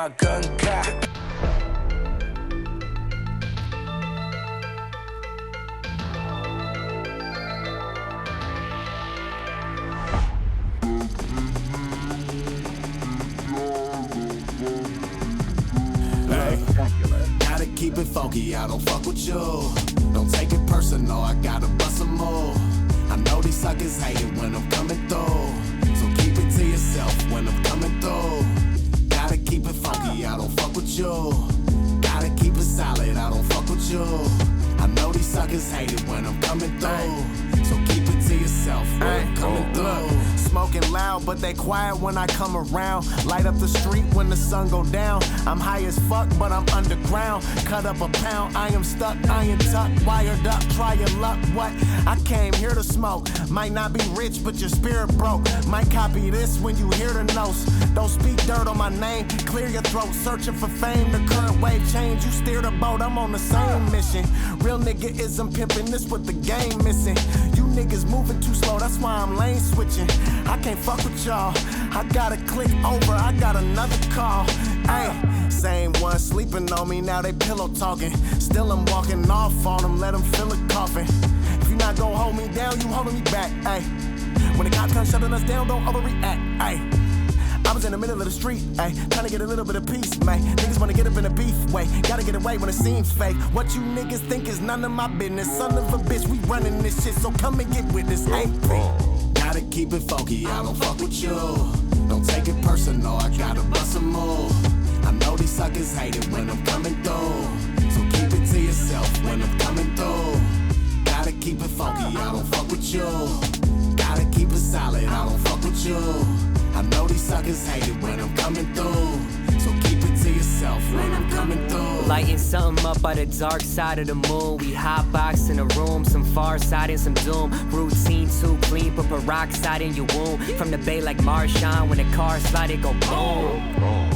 my gun cock. Gotta keep it funky, I don't fuck with you. Don't take it personal, I gotta bust a move. I know these suckers hate it when I'm coming through, so keep it to yourself when I'm coming through. Gotta keep it funky, I don't fuck with you. Gotta keep it solid, I don't fuck with you. I know these suckers hate it when I'm coming through, so keep it to yourself when I'm coming through. Smoking loud, but they quiet when I come around. Light up the street when the sun go down. I'm high as fuck, but I'm underground. Cut up a pound, I am stuck, iron tucked, wired up, try your luck. What? I came here to smoke. Might not be rich, but your spirit broke. Might copy this when you hear the notes. Don't speak dirt on my name, clear your throat. Searching for fame, the current wave change. You steer the boat, I'm on the same mission. Real nigga isn't pimping, this what the game missing. You niggas moving too slow, that's why I'm lane switching. I can't fuck with y'all. I gotta click over, I got another call. Ayy, same one sleeping on me, now they pillow talking. Still I'm walking off on them, let them feel it coughing. If you not gon' hold me down, you holding me back. Ayy, when the cops come shutting us down, don't overreact. Ayy, I was in the middle of the street, ayy, trying to get a little bit of peace, man. Niggas wanna get up in a beef way, gotta get away when it seems fake. What you niggas think is none of my business. Son of a bitch, we running this shit, so come and get with this AP. Gotta keep it funky, I don't fuck with you. Don't take it personal, I gotta bust a move. I know these suckers hate it when I'm coming through, so keep it to yourself when I'm coming through. Gotta keep it funky, I don't fuck with you. Gotta keep it solid, I don't fuck with you. I know these suckers hate it when I'm coming through, so keep it to yourself when I'm coming through. Lighting something up by the dark side of the moon. We hotbox in a room, some far side and some doom. Routine too clean, put peroxide in your womb. From the bay like Marshawn, when the car slide it go boom.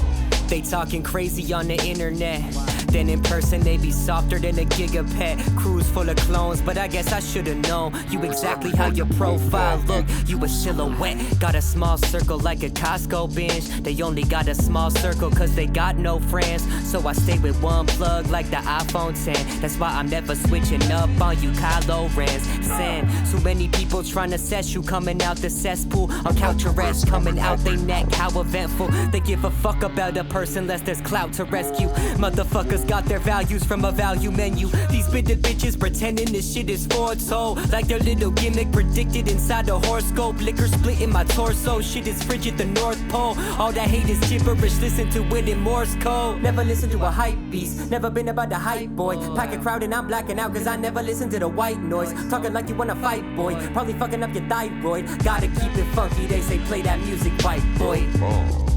They talking crazy on the internet, then in person they be softer than a gigapet. Crews full of clones, but I guess I should've known you exactly how your profile look. You a silhouette, got a small circle like a Costco binge. They only got a small circle cause they got no friends, so I stay with one plug like the iPhone 10. That's why I'm never switching up on you Kylo Rens. Sin, so many people trying to set you, coming out the cesspool on couch arrest, coming out they neck. How eventful, they give a fuck about a person unless there's clout to rescue. Motherfuckers got their values from a value menu. These bitter bitches pretending this shit is foretold, like their little gimmick predicted inside the horoscope. Liquor splitting my torso, shit is frigid the North Pole. All that hate is gibberish, listen to it in Morse code. Never listen to a hype beast, never been about the hype boy. Pack a crowd and I'm blacking out cause I never listen to the white noise. Talking like you wanna fight boy, probably fucking up your thyroid. Gotta keep it funky, they say play that music right boy.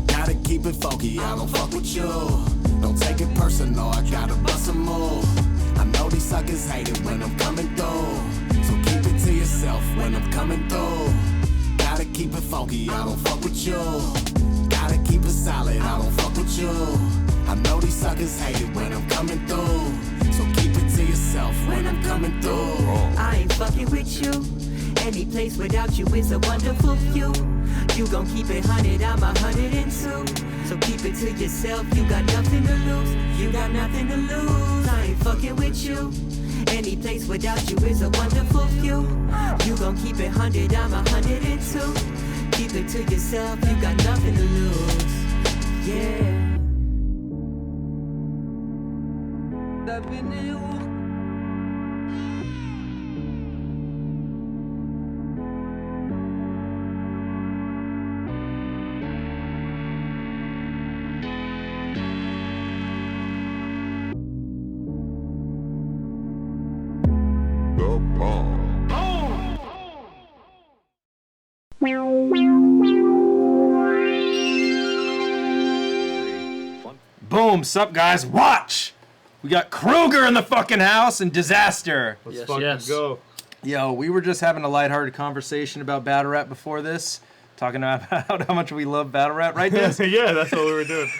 Gotta keep it funky, I don't fuck with you. Don't take it personal, I gotta bust a move. I know these suckers hate it when I'm coming through, so keep it to yourself when I'm coming through. Gotta keep it funky, I don't fuck with you. Gotta keep it solid, I don't fuck with you. I know these suckers hate it when I'm coming through, so keep it to yourself when I'm coming through. I ain't fucking with you. Any place without you is a wonderful view. You gon' keep it 100, I'm 102. So keep it to yourself, you got nothing to lose. You got nothing to lose. I ain't fucking with you. Any place without you is a wonderful view. You gon' keep it 100, I'm 102. Keep it to yourself, you got nothing to lose. Yeah. Boom, sup guys, watch! We got Kruger in the fucking house and Disaster. Let's fucking go. Yo, we were just having a lighthearted conversation about battle rap before this, talking about how much we love battle rap, right, Des? Yeah, that's what we were doing.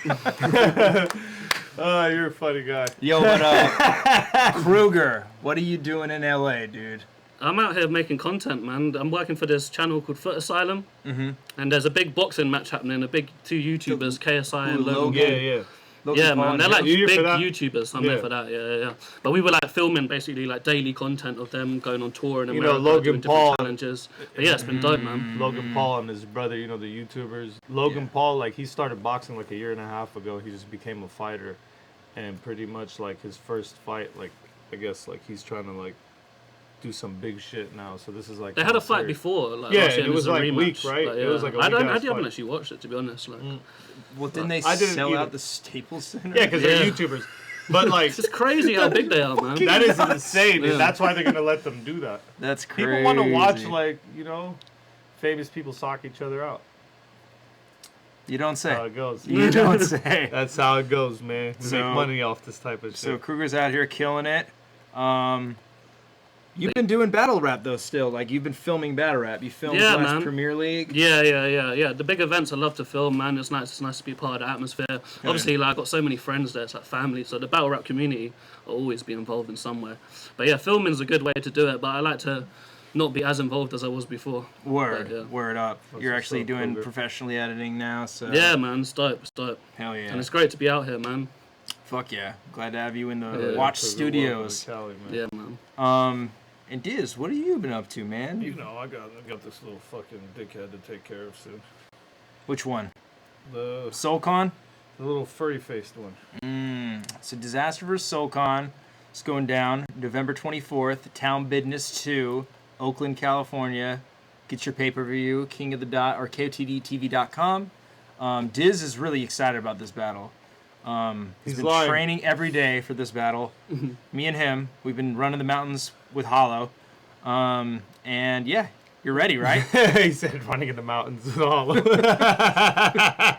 Oh, you're a funny guy. Yo, but Kruger, what are you doing in LA, dude? I'm out here making content, man. I'm working for this channel called Foot Asylum, and there's a big boxing match happening. Two YouTubers, KSI and Logan. Yeah. Logan Yeah, Paul man, and they're like You here big for that? YouTubers. I'm Yeah. there for that. Yeah. But we were like filming basically like daily content of them going on tour in You America, know, Logan doing Paul- different challenges. But yeah, it's been dope, man. Logan Paul and his brother, you know, the YouTubers. Logan Yeah. Paul, like, he started boxing like a year and a half ago. He just became a fighter. And pretty much, like, his first fight, like, I guess, like, he's trying to, like, do some big shit now. So this is, like... They had a kinda fight serious. before, like Yeah, last year, it and was, a like, rematch. week, right? But, It was, like, a I week-ass haven't fight. actually watched it, to be honest. Like, Well, didn't they I didn't sell either. out the Staples Center? Yeah, because they're Yeah. YouTubers. But, like, it's just crazy how big they are, man. that is insane. Yeah. And that's why they're going to let them do that. That's crazy. People want to watch, like, you know, famous people sock each other out. You don't That's how say. it goes. You don't say. That's how it goes, man. We So- make money off this type of shit. So Kruger's out here killing it. You've been doing battle rap though still. Like you've been filming battle rap. You filmed Yeah, last man. Premier League. Yeah. The big events I love to film, man. It's nice to be part of the atmosphere. Obviously, like I've got so many friends there. It's like family. So the battle rap community will always be involved in some way. But yeah, filming's a good way to do it. But I like to not be as involved as I was before. Word, But, yeah. word up. That's You're what's actually up, doing Kruger. professionally editing now. So Yeah, man. It's dope. It's dope. hell yeah. And it's great to be out here, man. Fuck yeah. Glad to have you in the Yeah. Watch Kruger, Studios. welcome to Cali, man. Yeah, man. And Diz, what have you been up to, man? You know, I got this little fucking dickhead to take care of soon. Which one? The SoulCon? little furry faced one. So Disaster vs. SoulCon is going down November 24th. Town Business 2, Oakland, California. Get your pay-per-view, King of the Dot or KOTDTV.com. Diz is really excited about this battle. He's been lying. training every day for this battle. Me and him, we've been running the mountains with Hollow. And yeah, you're ready, right? He said running in the mountains and all. I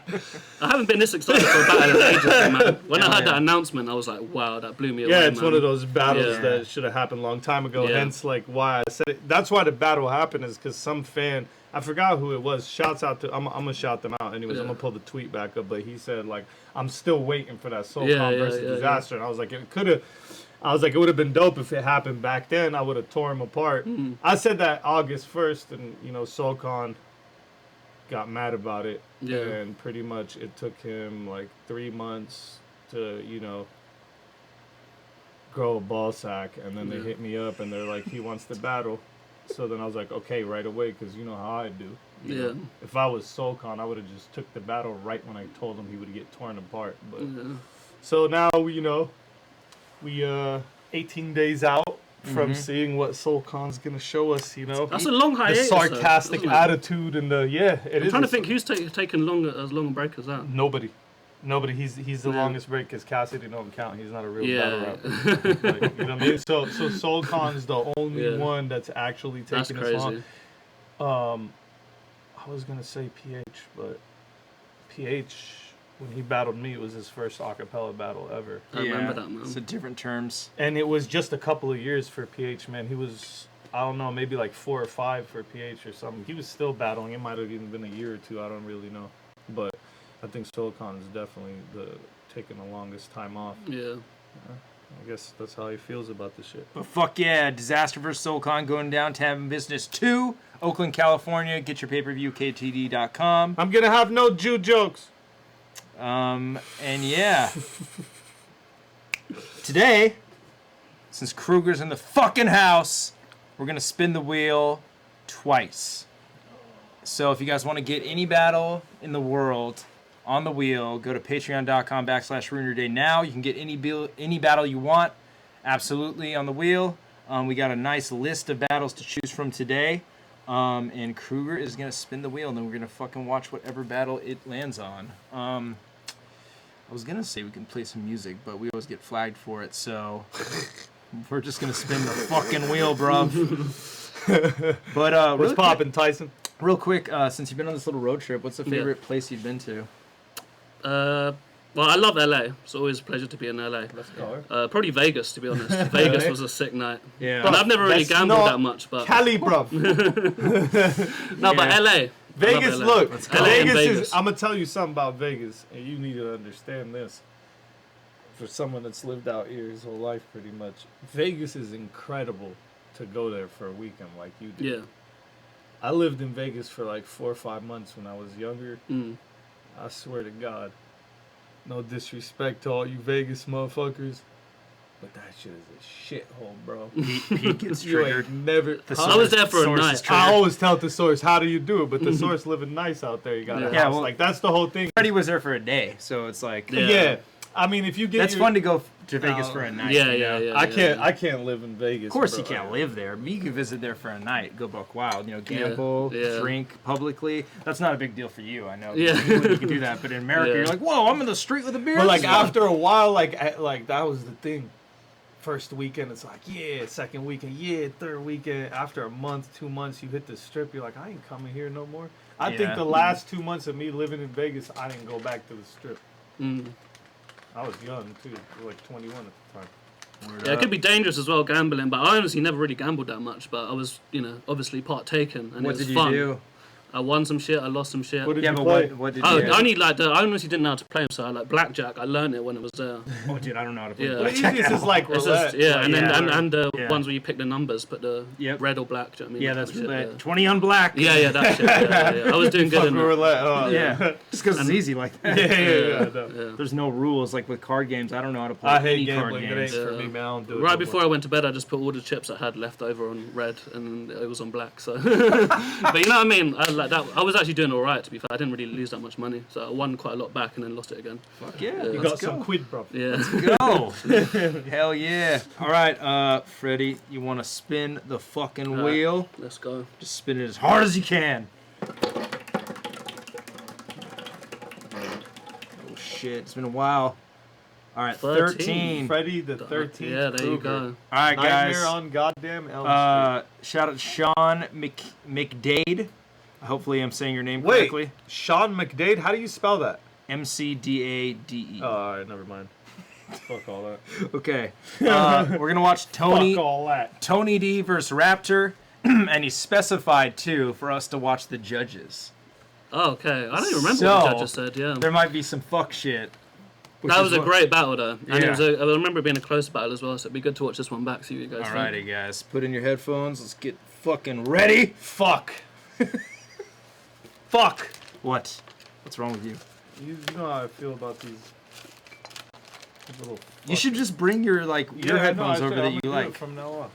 haven't been this excited for a battle in ages, man. When I Hell heard yeah. that announcement, I was like, wow, that blew me away. Yeah, it's man. one of those battles Yeah. that should have happened a long time ago. Yeah. Hence, like, why I said it. That's why the battle happened is because some fan, I forgot who it was. Shouts out to, I'm gonna shout them out anyways. I'm Yeah. gonna pull the tweet back up, but he said like, I'm still waiting for that SoulCon Yeah, versus yeah. Disaster, and I was like, it would have been dope if it happened back then. I would have torn him apart. Mm-hmm. I said that August 1st, and you know, SoulCon got mad about it, Yeah. and pretty much it took him like 3 months to, you know, grow a ball sack, and then they Yeah. hit me up and they're like, he wants to battle. So then I was like, okay, right away, because you know how I do. You know, Yeah. if I was SoulCon, I would have just took the battle right when I told him he would get torn apart. But Yeah. so now we 18 days out from seeing what SoulCon's gonna show us. You know, That's a long the hiatus. though, sarcastic isn't it? attitude and the it I'm is. trying to think who's taken as long a break as that. Nobody. He's the Yeah. longest break because Cassidy don't count. He's not a real Yeah. battle rapper. Like, you know what I mean? So SoulCon's the only Yeah. one that's actually That's taking this long. crazy. I was gonna say PH, but PH when he battled me, it was his first acapella battle ever, I remember that, man. So different terms. and it was just a couple of years for PH. Man, he was, I don't know, maybe like 4 or 5 for PH or something. He was still battling. It might have even been a year or two. I don't really know, but I think SoulCon is definitely taking the longest time off. Yeah. I guess that's how he feels about this shit. But fuck yeah, Disaster vs. SoulCon going down. Town Business 2, Oakland, California. Get your pay-per-view, KOTD.com. I'm gonna have no Jew jokes. And yeah. Today, since Kruger's in the fucking house, we're going to spin the wheel twice. So if you guys want to get any battle in the world on the wheel, go to patreon.com/RuinerDay now. You can get any battle you want absolutely on the wheel. We got a nice list of battles to choose from today. And Kruger is going to spin the wheel, and then we're going to fucking watch whatever battle it lands on. I was going to say we can play some music, but we always get flagged for it, so we're just going to spin the fucking wheel, bruv. But What's poppin', Tyson? real quick, since you've been on this little road trip, what's the favorite place you've been to? Well, I love LA. It's always a pleasure to be in LA. Let's go. Probably Vegas, to be honest. Vegas was a sick night. Yeah. And I've never really That's gambled not that much, but Cali, bro. no, but LA. Vegas, LA. look, Let's go. LA and Vegas is. Vegas. I'm gonna tell you something about Vegas, and you need to understand this. For someone that's lived out here his whole life, pretty much, Vegas is incredible to go there for a weekend like you do. Yeah. I lived in Vegas for like 4 or 5 months when I was younger. Mm. I swear to God, No disrespect to all you Vegas motherfuckers, but that shit is a shithole, bro. He gets You triggered. ain't never. I was there for a Source is night. triggered. I always tell the source, how do you do it? But the source living nice out there. You got a Yeah, house. well- Like, that's the whole thing. Freddie was there for a day, so it's like Yeah. I mean, if you get that's your, fun to go to Vegas for a night. Yeah, you yeah, know? yeah. I can't live in Vegas. Of course, bro. you can't live there, but you can visit there for a night, go buck wild, gamble, yeah. drink publicly. That's not a big deal for you, I know. Yeah. In England, you can do that, but in America, Yeah. you're like, whoa, I'm in the street with a beer. But like This is fun. after a while, like that was the thing. First weekend, it's like, yeah. Second weekend, yeah. Third weekend, after a month, 2 months, you hit the strip. You're like, I ain't coming here no more. I Yeah. think the last 2 months of me living in Vegas, I didn't go back to the strip. Mm. I was young too, like 21 at the time. Yeah, it could be dangerous as well, gambling. But I honestly never really gambled that much. But I was, obviously partaken, and What it was did you fun. do? I won some shit. I lost some shit. What did Yeah, you but play? what did I you only I honestly didn't know how to play them. So I like blackjack. I learned it when it was there. Oh, dude, I don't know how to play Yeah. The blackjack. easiest is like It's roulette. just, yeah, Like, and then yeah. and the Yeah. ones where you pick the numbers, put the Yep. red or black. Do you know what I mean? Yeah, That that's kind of roulette. shit, 20 on black. yeah, that shit. Yeah. I was doing good in fucking that. roulette. Oh, Yeah. Just because it's easy like that. yeah. No. Yeah. There's no rules like with card games. I don't know how to play I hate any card gambling. It games. ain't for Yeah. me, man. I don't do it. Right no before more. I went to bed, I just put all the chips I had left over on red, and it was on black. So, but you know what I mean? I like that. I was actually doing all right. To be fair, I didn't really lose that much money, so I won quite a lot back and then lost it again. Fuck yeah. You let's got some go. quid, bro. Yeah. Go. Hell yeah. All right, Freddie, you want to spin the fucking All right. wheel? Let's go. Just spin it as hard as you can. Oh shit, it's been a while. All right, 13. 13. Freddie the 13th. Yeah, there you Krueger. go. All right, guys. Nightmare on goddamn Elm Shout out to Sean McDade. Hopefully, I'm saying your name Street. Wait, correctly. Sean McDade. How do you spell that? McDade. Oh, all right, never mind. Fuck all that. Okay. We're gonna watch Tony Fuck all that. D versus Raptor, and he specified too for us to watch the judges. Oh, okay. I don't even remember what So, the judges said. Yeah. There might be some fuck shit. which That is was a what- great battle though, and Yeah. I remember it being a close battle as well. So it'd be good to watch this one back. See what you guys think. Alrighty, guys. Put in your headphones. Let's get fucking ready. Fuck. Fuck. What? What's wrong with you? You know how I feel about these little. You should just bring your your headphones over that you like. From now on.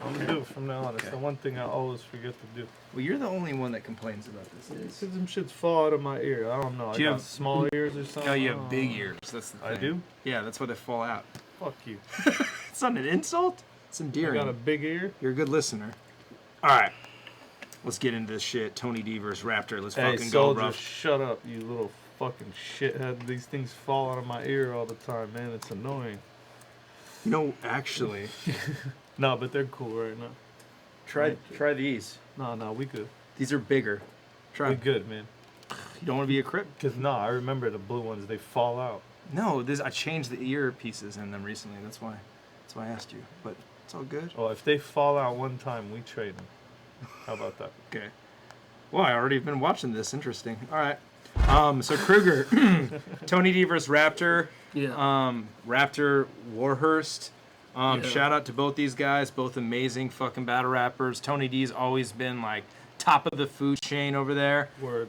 I'm gonna do it from now on. It's the one thing I always forget to do. Well, you're the only one that complains about this. Because them shits fall out of my ear. I don't know. Do you I got have- small ears or something. No, you I have don't big know. ears. That's the thing. I do? Yeah, that's why they fall out. Fuck you. It's not an insult. It's I endearing. got a big ear. You're a good listener. All right, let's get into this shit. Tony D versus Raptor. Let's Hey, fucking go, soldier, bro. shut up, you little fucking shithead. These things fall out of my ear all the time, man. It's annoying. You know, actually, No, but they're cool right now. try these. No, we good. These are bigger. Try. We 'em. good, man. You don't want to be a crip? Cause no, I remember the blue ones. They fall out. No, I changed the ear pieces in them recently. That's why I asked you. But it's all good. Well, if they fall out one time, we trade them. How about that? Okay. Well, I already been watching this. Interesting. All right. So Kruger, Tony D versus Raptor. Yeah. Raptor Warhurst. Yeah. Shout out to both these guys, both amazing fucking battle rappers. Tony D's always been like top of the food chain over there. Word.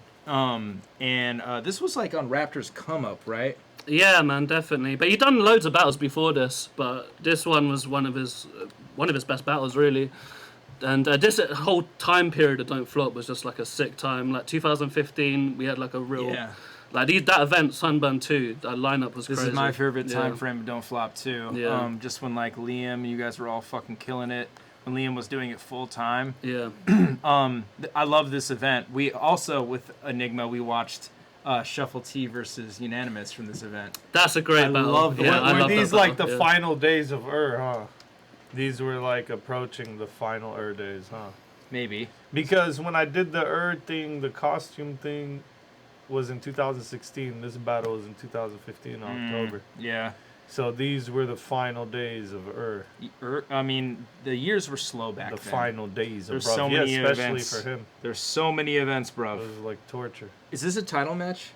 And this was like on Raptor's come up, right? Yeah, man, definitely. But he done loads of battles before this, but this one was one of his best battles, really. And this whole time period of Don't Flop was just like a sick time. Like 2015, we had like a real that event Sunburn 2. That lineup was This crazy. is my favorite Yeah. time frame of Don't Flop too. Yeah. Just when like Liam, you guys were all fucking killing it. When Liam was doing it full time. Yeah. I love this event. We also with Enigma we watched Shuffle T versus Unanimous from this event. That's a great I battle. love the- yeah, I Were love that these like the battle, yeah. final days of huh? These were like approaching the final days, huh? Maybe. Because when I did the thing, the costume thing was in 2016. This battle was in 2015 October. Yeah. So these were the final days of I mean, the years were slow back the then. final days There's of bruv. so Yeah, many especially events. for him. There's so many events, It bro. was like torture. Is this a title match?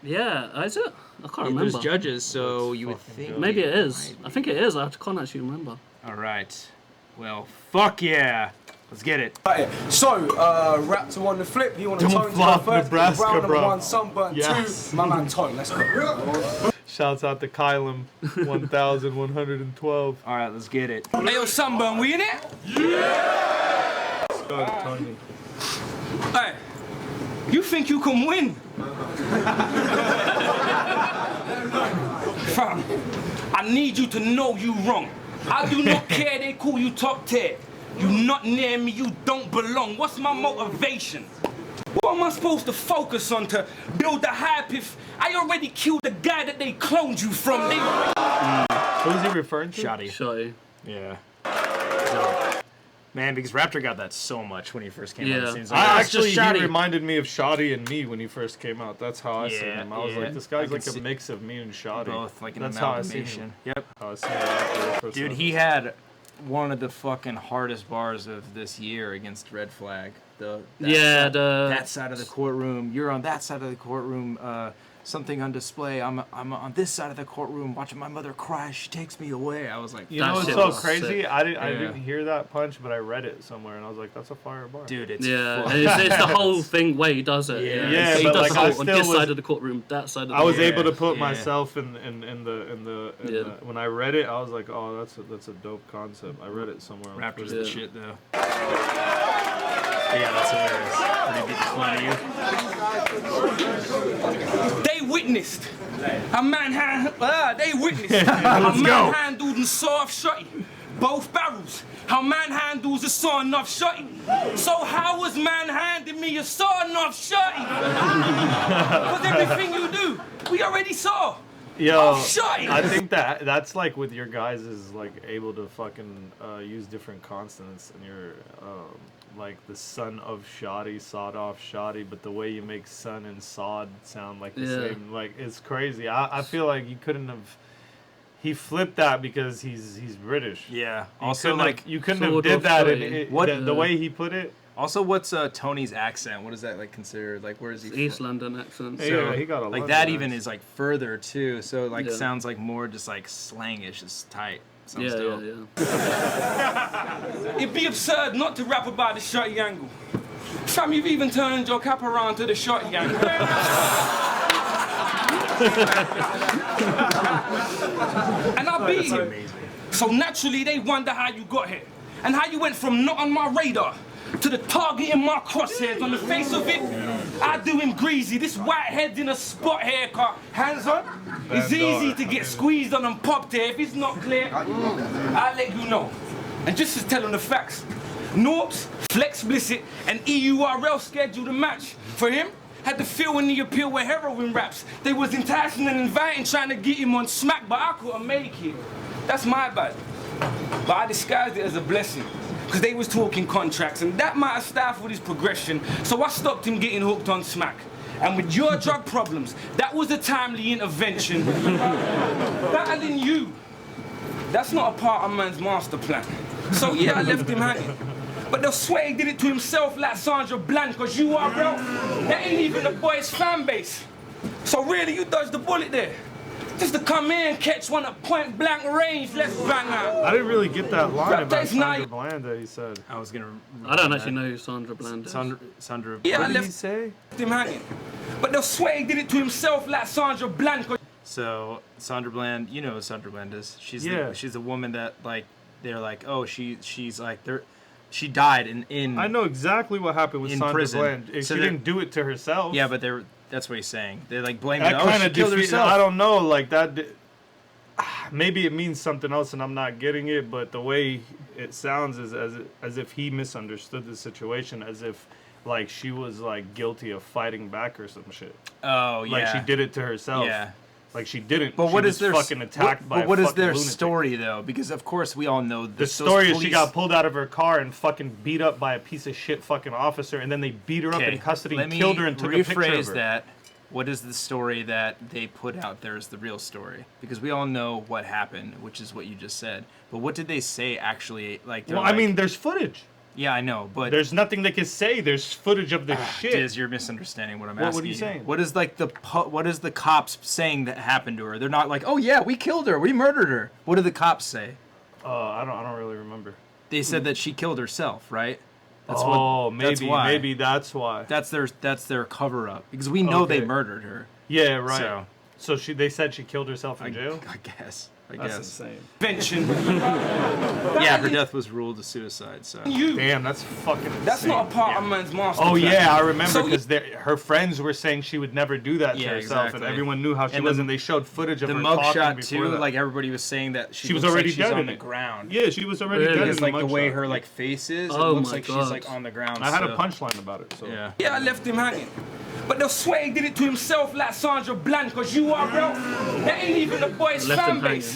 Yeah, is it? I can't remember. There's judges, so Let's you would fucking think. go. Maybe it is. might I think it is. I can't actually remember. All right. Well, fuck yeah. Let's get it. Right, so, Raptor on the flip. He want to Don't Tone to flop go first. Nebraska, Round number bro. 1, Sunburn Yes. 2. My man Tone, let's go. Shouts out to Kylam, 1,112. All right, let's get it. Hey, yo, Sunburn, we in it? Go, Tony. Hey, you think you can win? Fam, I need you to know you wrong. I do not care they call you top tier. You not near me, you don't belong. What's my motivation? What am I supposed to focus on to build the hype if I already killed the guy that they cloned you from? Who's he referring to? Shoddy. Shoddy. Yeah. Man, because Raptor got that so much when he first came out. Yeah. It seems like, I it's just actually, Shoddy. he reminded me of Shoddy and me when he first came out. That's how I seen Yeah, him. I was yeah. like, this I guy's could like see- a mix of me and Shoddy. Both like an That's how I seen amalgamation. him. Yep. How I seen him after the first Dude, one. he had one of the fucking hardest bars of this year against Red Flag. That side of the courtroom. You're on that side of the courtroom. Something on display. I'm on this side of the courtroom watching my mother cry. She takes me away. I was like, You know what's shit so was crazy? sick. I Yeah. didn't hear that punch, but I read it somewhere, and I was like, that's a fire bar. dude, it's Yeah, full- and it's the whole thing where he does it. Yeah. Yeah, he but, does like, the I whole on still this was- side of the courtroom, that side of the I was Yeah, able to put yeah. myself in the Yeah. when I read it, I was like, oh, that's a dope concept. I read it somewhere. on Raptor's Twitter. the shit though. Yeah, that's hilarious. When he beat the fun of you. They witnessed a man handled and saw off shotty. Both barrels. How man handles a sawn off shotty. So how was man handing me a sawn off shotty? Because everything you do, we already saw. Yo, Oh, shite. I think that's like with your guys is like able to fucking use different consonants, and you're like the son of shoddy, sawed off shoddy, but the way you make son and sawed sound like the Yeah. same, like it's crazy. I feel like you couldn't have. He flipped that because he's British. Yeah. You Also, couldn't like, have, you couldn't have sawed did off that. shoddy. What- the way he put it? also, what's Tony's accent? What is that like considered? Like, where is he? East from? London accent. Yeah, he got a like London that. Even accent. is like further too. So like Yeah. sounds like more just like slangish. It's tight. Sounds Yeah, dope. yeah. It'd be absurd not to rap about the shotty angle. Fam, you've even turned your cap around to the shotty angle. And I beat him. So naturally they wonder how you got here. And how you went from not on my radar to the target in my crosshairs. On the face of it, I do him greasy. This white head in a spot haircut. Hands on. It's easy to get squeezed on and popped here. If it's not clear, I'll let you know. And just to tell them the facts, Norps, Flex Explicit, and EURL scheduled a match. For him, had the feel and the appeal with heroin raps. They was enticing and inviting, trying to get him on smack, but I couldn't make it. That's my bad. But I disguised it as a blessing, because they was talking contracts, and that might have stifled his progression, so I stopped him getting hooked on smack. And with your drug problems, that was a timely intervention. Battling you, that's not a part of man's master plan. So yeah, I left him hanging. But they'll swear he did it to himself like Sandra Bland, because URL, that ain't even the boy's fan base. So really, you dodged the bullet there. Just to come in and catch one at point blank range, let's bang out. I didn't really get that line Rap about that's Sandra not- Bland that he said. I was gonna. I don't actually know who Sandra Bland is. Sandra. Yeah, I What did he left say? him hanging. But they'll swear he did it to himself like Sandra Bland, 'cause So Sandra Bland, you know who Sandra Bland is. She's Yeah. she's a woman that like they're like, oh, she's like she died in I know exactly what happened with In Sandra prison. Bland. If So she they're- didn't do it to herself. Yeah, but that's what he's saying. They like blame that it. Oh, kind she of killed defeats. herself. I don't know, like that. Maybe it means something else, and I'm not getting it. But the way it sounds is as if he misunderstood the situation, as if like she was like guilty of fighting back or some shit. Oh yeah. Like she did it to herself. Yeah. Like she didn't. But she what was is their fucking attacked by? But what a is fucking their lunatic. story though? Because of course we all know The those story is she police- got pulled out of her car and fucking beat up by a piece of shit fucking officer, and then they beat her up in custody let and me killed her and took a picture of rephrase her. that. What is the story that they put out there is the real story? Because we all know what happened, which is what you just said. But what did they say actually? Like, they're Well, like, I mean, there's footage. yeah, I know, but There's nothing they can say. There's footage of the shit. Diz, you're misunderstanding what I'm asking. what are you saying? What is like what is the cops saying that happened to her? They're not like, oh yeah, we killed her, we murdered her. What do the cops say? I don't really remember. They said that she killed herself, right? That's maybe that's why. That's their cover up because we know they murdered her. Yeah, right. So they said she killed herself in jail? I guess. That's insane. Invention. Yeah, her death was ruled a suicide. So Damn, that's fucking insane. That's not a part of man's master Oh plan. yeah, I remember because her friends were saying she would never do that to herself, exactly. and everyone knew how she was, and they showed footage of the her mugshot talking too. before that. Like everybody was saying that she was looks already like she's dead on in the it. ground. Yeah, she was already dead. It's in like the way mugshot. her like face is. Oh it looks my like she's God. like on the ground. I had a still. punchline about it. So Yeah. Yeah, I left him hanging. But they'll swear he did it to himself like Sandra Bland, because you are, bro. That ain't even the boy's Left fan him hanging. base.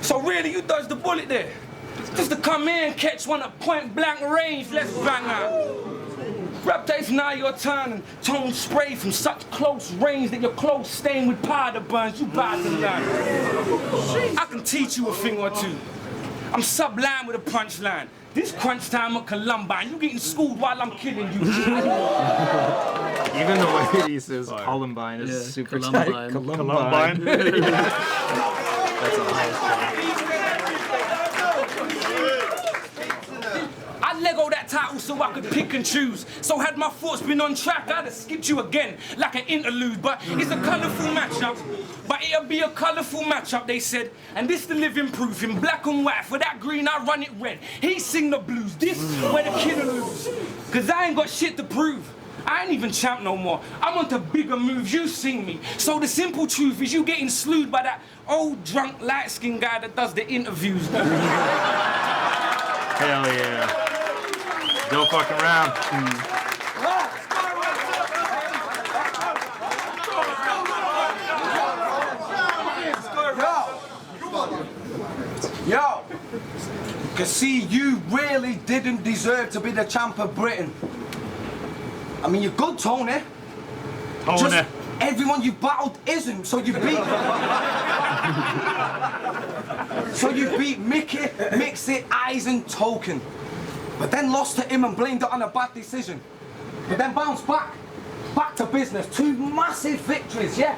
So really, you dodged the bullet there. Just to come in and catch one at point blank range, let's bang out. Raptor, it's now your turn, and tone spray from such close range that your clothes stain with powder burns. You bout to learn. I can teach you a thing or two. I'm sublime with a punchline. This crunch time at Columbine, you getting schooled while I'm killing you. Even the way he says Columbine is super Columbine. tight. Columbine. That's I Lego that title so I could pick and choose. So had my thoughts been on track, I'd have skipped you again like an interlude. But it's a colourful matchup. But it'll be a colourful matchup, they said. And this the living proof in black and white. For that green, I run it red. He sing the blues. This where the killer lose. Cause I ain't got shit to prove. I ain't even champ no more. I'm onto bigger moves, you sing me. So the simple truth is you getting slewed by that old drunk light-skinned guy that does the interviews. Hell yeah. Don't fuck around. Yo, you see, you really didn't deserve to be the champ of Britain. I mean, you're good, Tony. Just everyone you battled isn't, so you beat. So you beat Mickey, Mixit, Eyes, and Token. But then lost to him and blamed it on a bad decision. But then bounced back to business. 2 massive victories, yeah?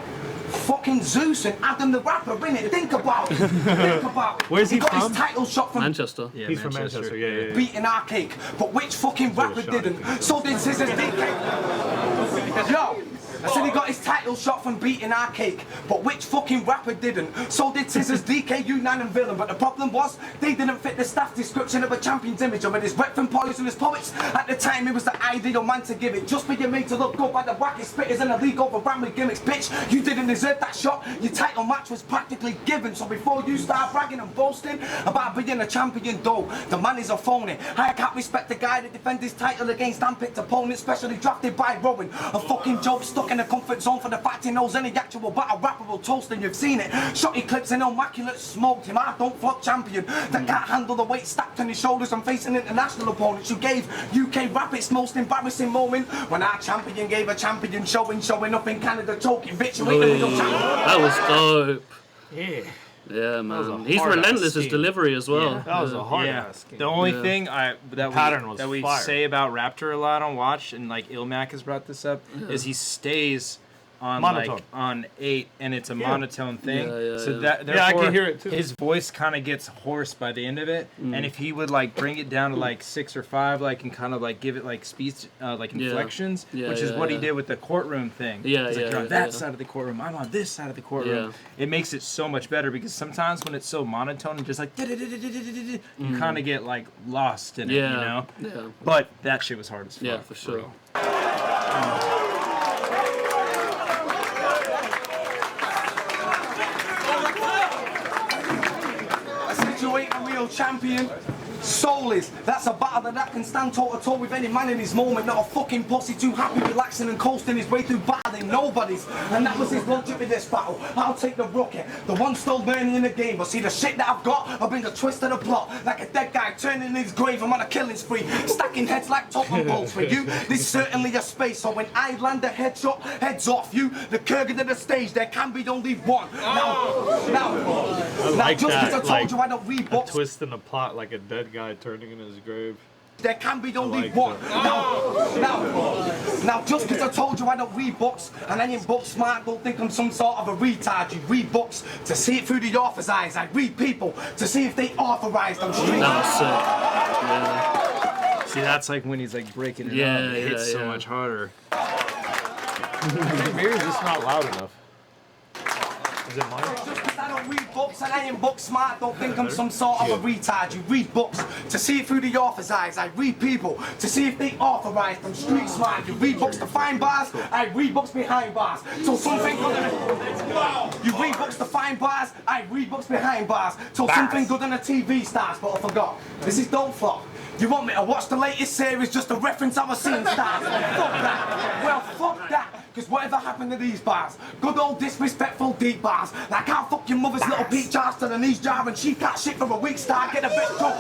Fucking Zeus and Adam the Rapper, innit? Think about it. Think about it. Where's he got from? his title shot from Manchester. Yeah, He's from Manchester. Yeah. beating our cake. But which fucking rapper didn't? So did Scissors DK. Yo, I said he got his title shot from beating our cake, but which fucking rapper didn't? So did Scissors, DK, U9 and Villain. But the problem was, they didn't fit the staff description of a champion's image. And with his rep from poisonous poets, at the time he was the ideal man to give it. Just for your mate to look good by the wacky spitters in the league over rambling gimmicks. Bitch, you didn't deserve that shot. Your title match was practically given. So before you start bragging and boasting about being a champion, though, the man is a phony. I can't respect the guy that defends his title against handpicked opponents, specially drafted by Rowan. A fucking joke stuck in a comfort zone for the fact he knows any actual battle rapper will toast, and you've seen it. Shotty clips and immaculate smoked him. I don't flop champion that can't handle the weight stacked on his shoulders and facing international opponents. You gave UK rap its most embarrassing moment when our champion gave a champion showing up in Canada choking. Bitch, you ain't the real champion. That was dope. Yeah. Yeah, man. a He's hard-ass relentless his scheme. delivery as well. That was a hard Yeah. ass game. The only Yeah. thing pattern was that we fire. say about Raptor a lot on Watch, and like Ilmac has brought this up, is he stays on Monotone. like on 8, and it's a monotone thing. Yeah, so yeah. that Yeah, I can therefore, hear it, too. his voice kind of gets hoarse by the end of it. And if he would like bring it down to like 6 or 5, like and kind of like give it like speech, like inflections, Yeah, which is yeah, what he yeah. did with the courtroom thing. Yeah, He's like, yeah, you're on that yeah. side of the courtroom, I'm on this side of the courtroom. Yeah. It makes it so much better because sometimes when it's so monotone and just like you kind of get like lost in it, you know. Yeah. But that shit was hard as fuck. Yeah, for sure. bro. I said you ain't a real champion. Soul is. That's a battle that can stand toe to toe with any man in his moment. Not a fucking pussy too happy relaxing and coasting his way through battling nobody's. And that was his logic with this battle. I'll take the rookie, the one still learning in the game. But see the shit that I've got, I'll bring a twist to the plot. Like a dead guy turning in his grave, I'm on a killing spree. Stacking heads like totem poles for you. There's certainly a space. So when I land a headshot, heads off you. The Kurgan to the stage, there can be only one. Now, like just because that, I told like, you I don't read books. Twist in the plot like a dead guy turning in his grave. There can be only like one. that. Now, just because I told you I don't read books, and I ain't book smart, don't think I'm some sort of a retard. You read books to see it through the author's eyes. I read people to see if they authorized them. That was sick. Yeah. See, that's like when he's like breaking it Yeah, up. It hits so yeah. much harder. Maybe it's just not loud enough. Is it mine? Just because I don't read books and I ain't book smart, don't think I'm some sort of a retard. You read books to see it through the author's eyes. I read people to see if they authorized. I'm street smart. You read books to find bars. I read books behind bars. So something good in a... You read books to find bars. I read books behind bars. So something good in a TV starts, but I forgot. This is Don't Flop. You want me to watch the latest series just to reference our scene stars? Fuck that. Well, fuck that. Because whatever happened to these bars? Good old disrespectful deep bars. Like how fuck your mother's little peach ass to the knees jar and she can't shit for a week star. Get a bitch drunk.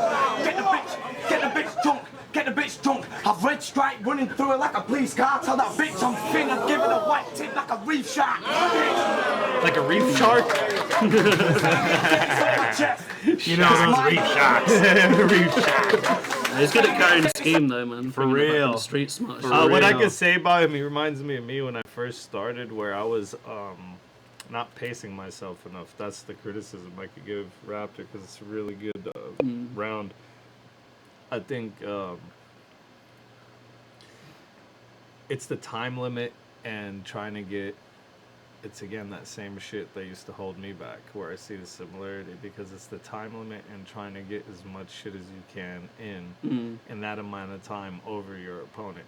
Get the bitch drunk. Get the bitch drunk. I've red stripe running through her like a police car. Tell that bitch I'm thin and give it a white tip like a reef shark. Like a reef shark? You know those reef sharks. Reef shark. He's good at carrying the scheme though, man. For Bringing it back real. on the street smart. What I real. can say about him, he reminds me of me when I first started, where I was not pacing myself enough. That's the criticism I could give Raptor, because it's a really good round. I think it's the time limit and trying to get. It's again that same shit that used to hold me back, where I see the similarity, because it's the time limit and trying to get as much shit as you can in that amount of time over your opponent.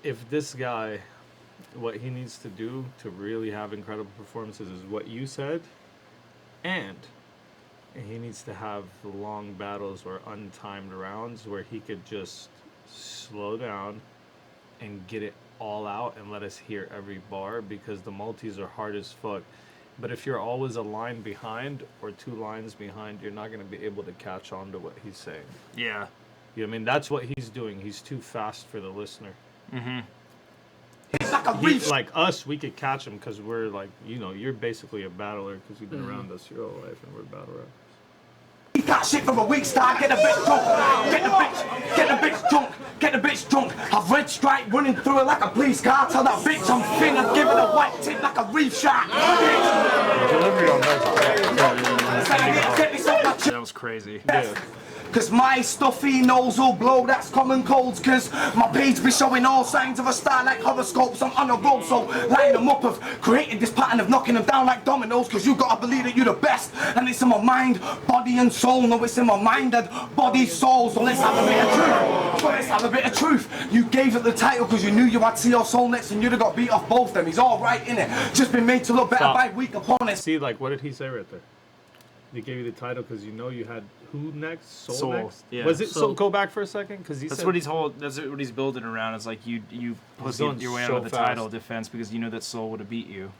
If this guy, what he needs to do to really have incredible performances is what you said, and he needs to have the long battles or untimed rounds where he could just slow down and get it all out and let us hear every bar, because the multis are hard as fuck. But if you're always a line behind or 2 lines behind, you're not going to be able to catch on to what he's saying. Yeah. You know what I mean? That's what he's doing. He's too fast for the listener. Like us, we could catch him because we're like, you're basically a battler because you've been around us your whole life and we're battle rappers. He got shit from a weak star. Get a bitch drunk. Get the bitch drunk. Get the bitch drunk. I've red stripe running through her like a police car. Tell that bitch I'm thin and give it a white tip like a reef shark. Delivery on that. That was crazy. Cause my stuffy nose will blow, that's common colds. Cause my page be showing all signs of a star like horoscopes. I'm on a roll, so line them up of creating this pattern of knocking them down like dominoes. Cause you gotta believe that you're the best. And it's in my mind, body and soul. No, it's in my mind and body, soul. So let's have a bit of truth. Let's have a bit of truth. You gave it the title cause you knew you had See Your Soul next and you'd have got beat off both them. He's alright in it. Just been made to look better by weak opponents. See, like, what did he say right there? They gave you the title because you know you had who next? Soul next? Yeah. Was it Soul. Soul? Go back for a second, because That's what he's building around. It's like you pussy going your way so out of the fast. title defense because you know that Soul would have beat you,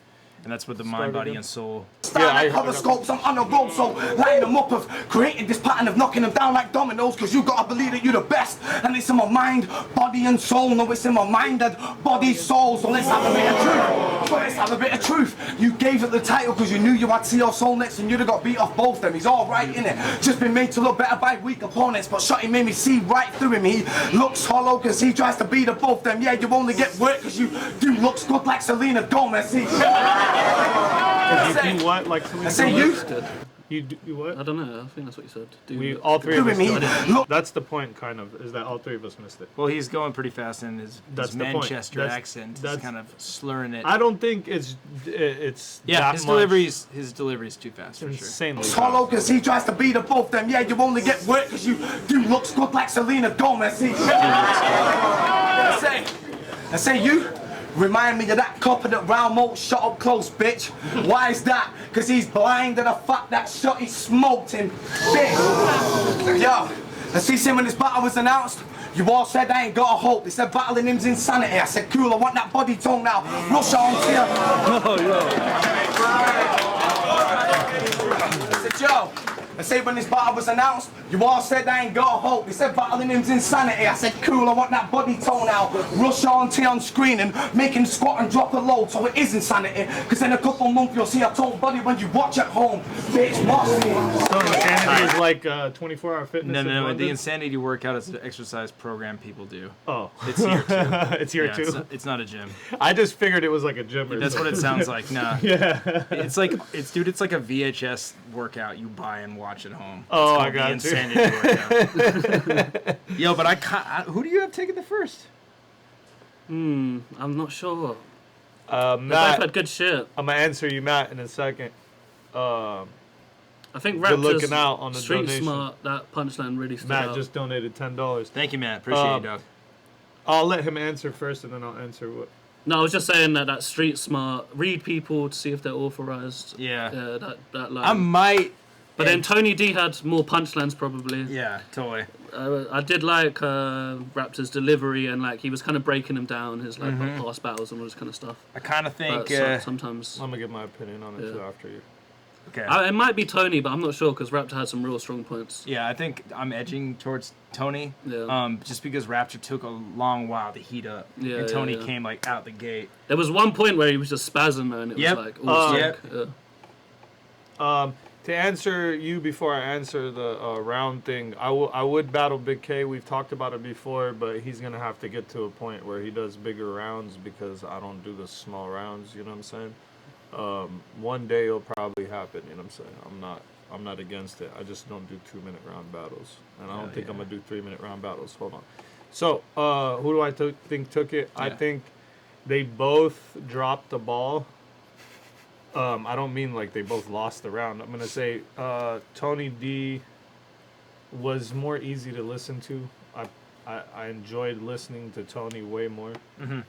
and that's what the mind, body, again. and soul. Star like horoscopes, I'm on a roll, so line them up of creating this pattern of knocking them down like dominoes. Cause you gotta believe that you're the best. And it's in my mind, body and soul. No, it's in my mind and body, soul. So let's have a bit of truth. Let's have a bit of truth. You gave it the title cause you knew you had See Your Soul next and you'd have got beat off both them. He's alright in it. Just been made to look better by weak opponents. But Shotty made me see right through him. He looks hollow cause he tries to beat the both them. Yeah, you only get work cause you do looks good like Selena Gomez. See? You do what? Like I say you. You do what? I don't know. I think that's what you said. We all three of us. me. Look. That's the point, kind of, is that all 3 of us missed it. Well, he's going pretty fast in his That's the point. Manchester accent. He's that's- kind of slurring it. I don't think it's Yeah, that his much delivery is too fast for sure. insanely Hollow cause he tries to beat the both them. Yeah, you only get work cause you do looks good like Selena Gomez. See? I say you remind me of that copper that round moat shot up close, bitch. Why is that? Cause he's blind to the fact that shot he smoked him, bitch. Yo, I see when this battle was announced. You all said I ain't got a hope. They said battling him's insanity. I said cool, I want that body tone now. Rush on to you. I said, yo, I say when this battle was announced, you all said I ain't got a hope. They said battling him's insanity. I said cool, I want that body tone out. Rush on screen and make him squat and drop a load, so it is insanity. Cause in a couple months you'll see a total body when you watch at home. Bitch, watch me. So insanity is like 24-hour fitness. No, in no, no. The London? insanity workout is an exercise program people do. Oh, It's here too. it's here Yeah, too. it's not a gym. I just figured it was like a gym. Or That's what it something. sounds like. Nah. Yeah. It's like it's like a VHS workout you buy and watch at home. Oh, It's I called got The you. Insanity Workout. Yo, but who do you have taking the first? I'm not sure. They both Matt, had good shit. I'm gonna answer you, Matt, in a second. I think Good Raptors looking out on the Street donation. Smart, that punchline really stood Matt out. just donated $10. Thank you, Matt. Appreciate you, dog. I'll let him answer first, and then I'll answer what. No, I was just saying that Street Smart, read people to see if they're authorized. Yeah. Yeah, that line. I might. But then Tony D had more punchlines probably. Yeah, totally. I did like Raptor's delivery and like he was kind of breaking them down, his like past battles and all this kind of stuff. I kind of think. But sometimes I'm gonna give my opinion on it too after you. Okay. it might be Tony, but I'm not sure because Raptor had some real strong points. Yeah, I think I'm edging towards Tony. Yeah. Just because Raptor took a long while to heat up, Yeah, and Tony yeah. came like out the gate. There was one point where he was just spazzing and it Yep. was like all Yep. sick. Yeah. To answer you before I answer the round thing, I would battle Big K. We've talked about it before, but he's gonna have to get to a point where he does bigger rounds because I don't do the small rounds. You know what I'm saying? One day it'll probably happen. You know what I'm saying? I'm not against it. I just don't do 2-minute round battles, and I don't think I'm gonna do 3-minute round battles. Hold on. So who do I think took it? I think they both dropped the ball. I don't mean like they both lost the round. I'm gonna say Tony D was more easy to listen to. I enjoyed listening to Tony way more. Mm-hmm.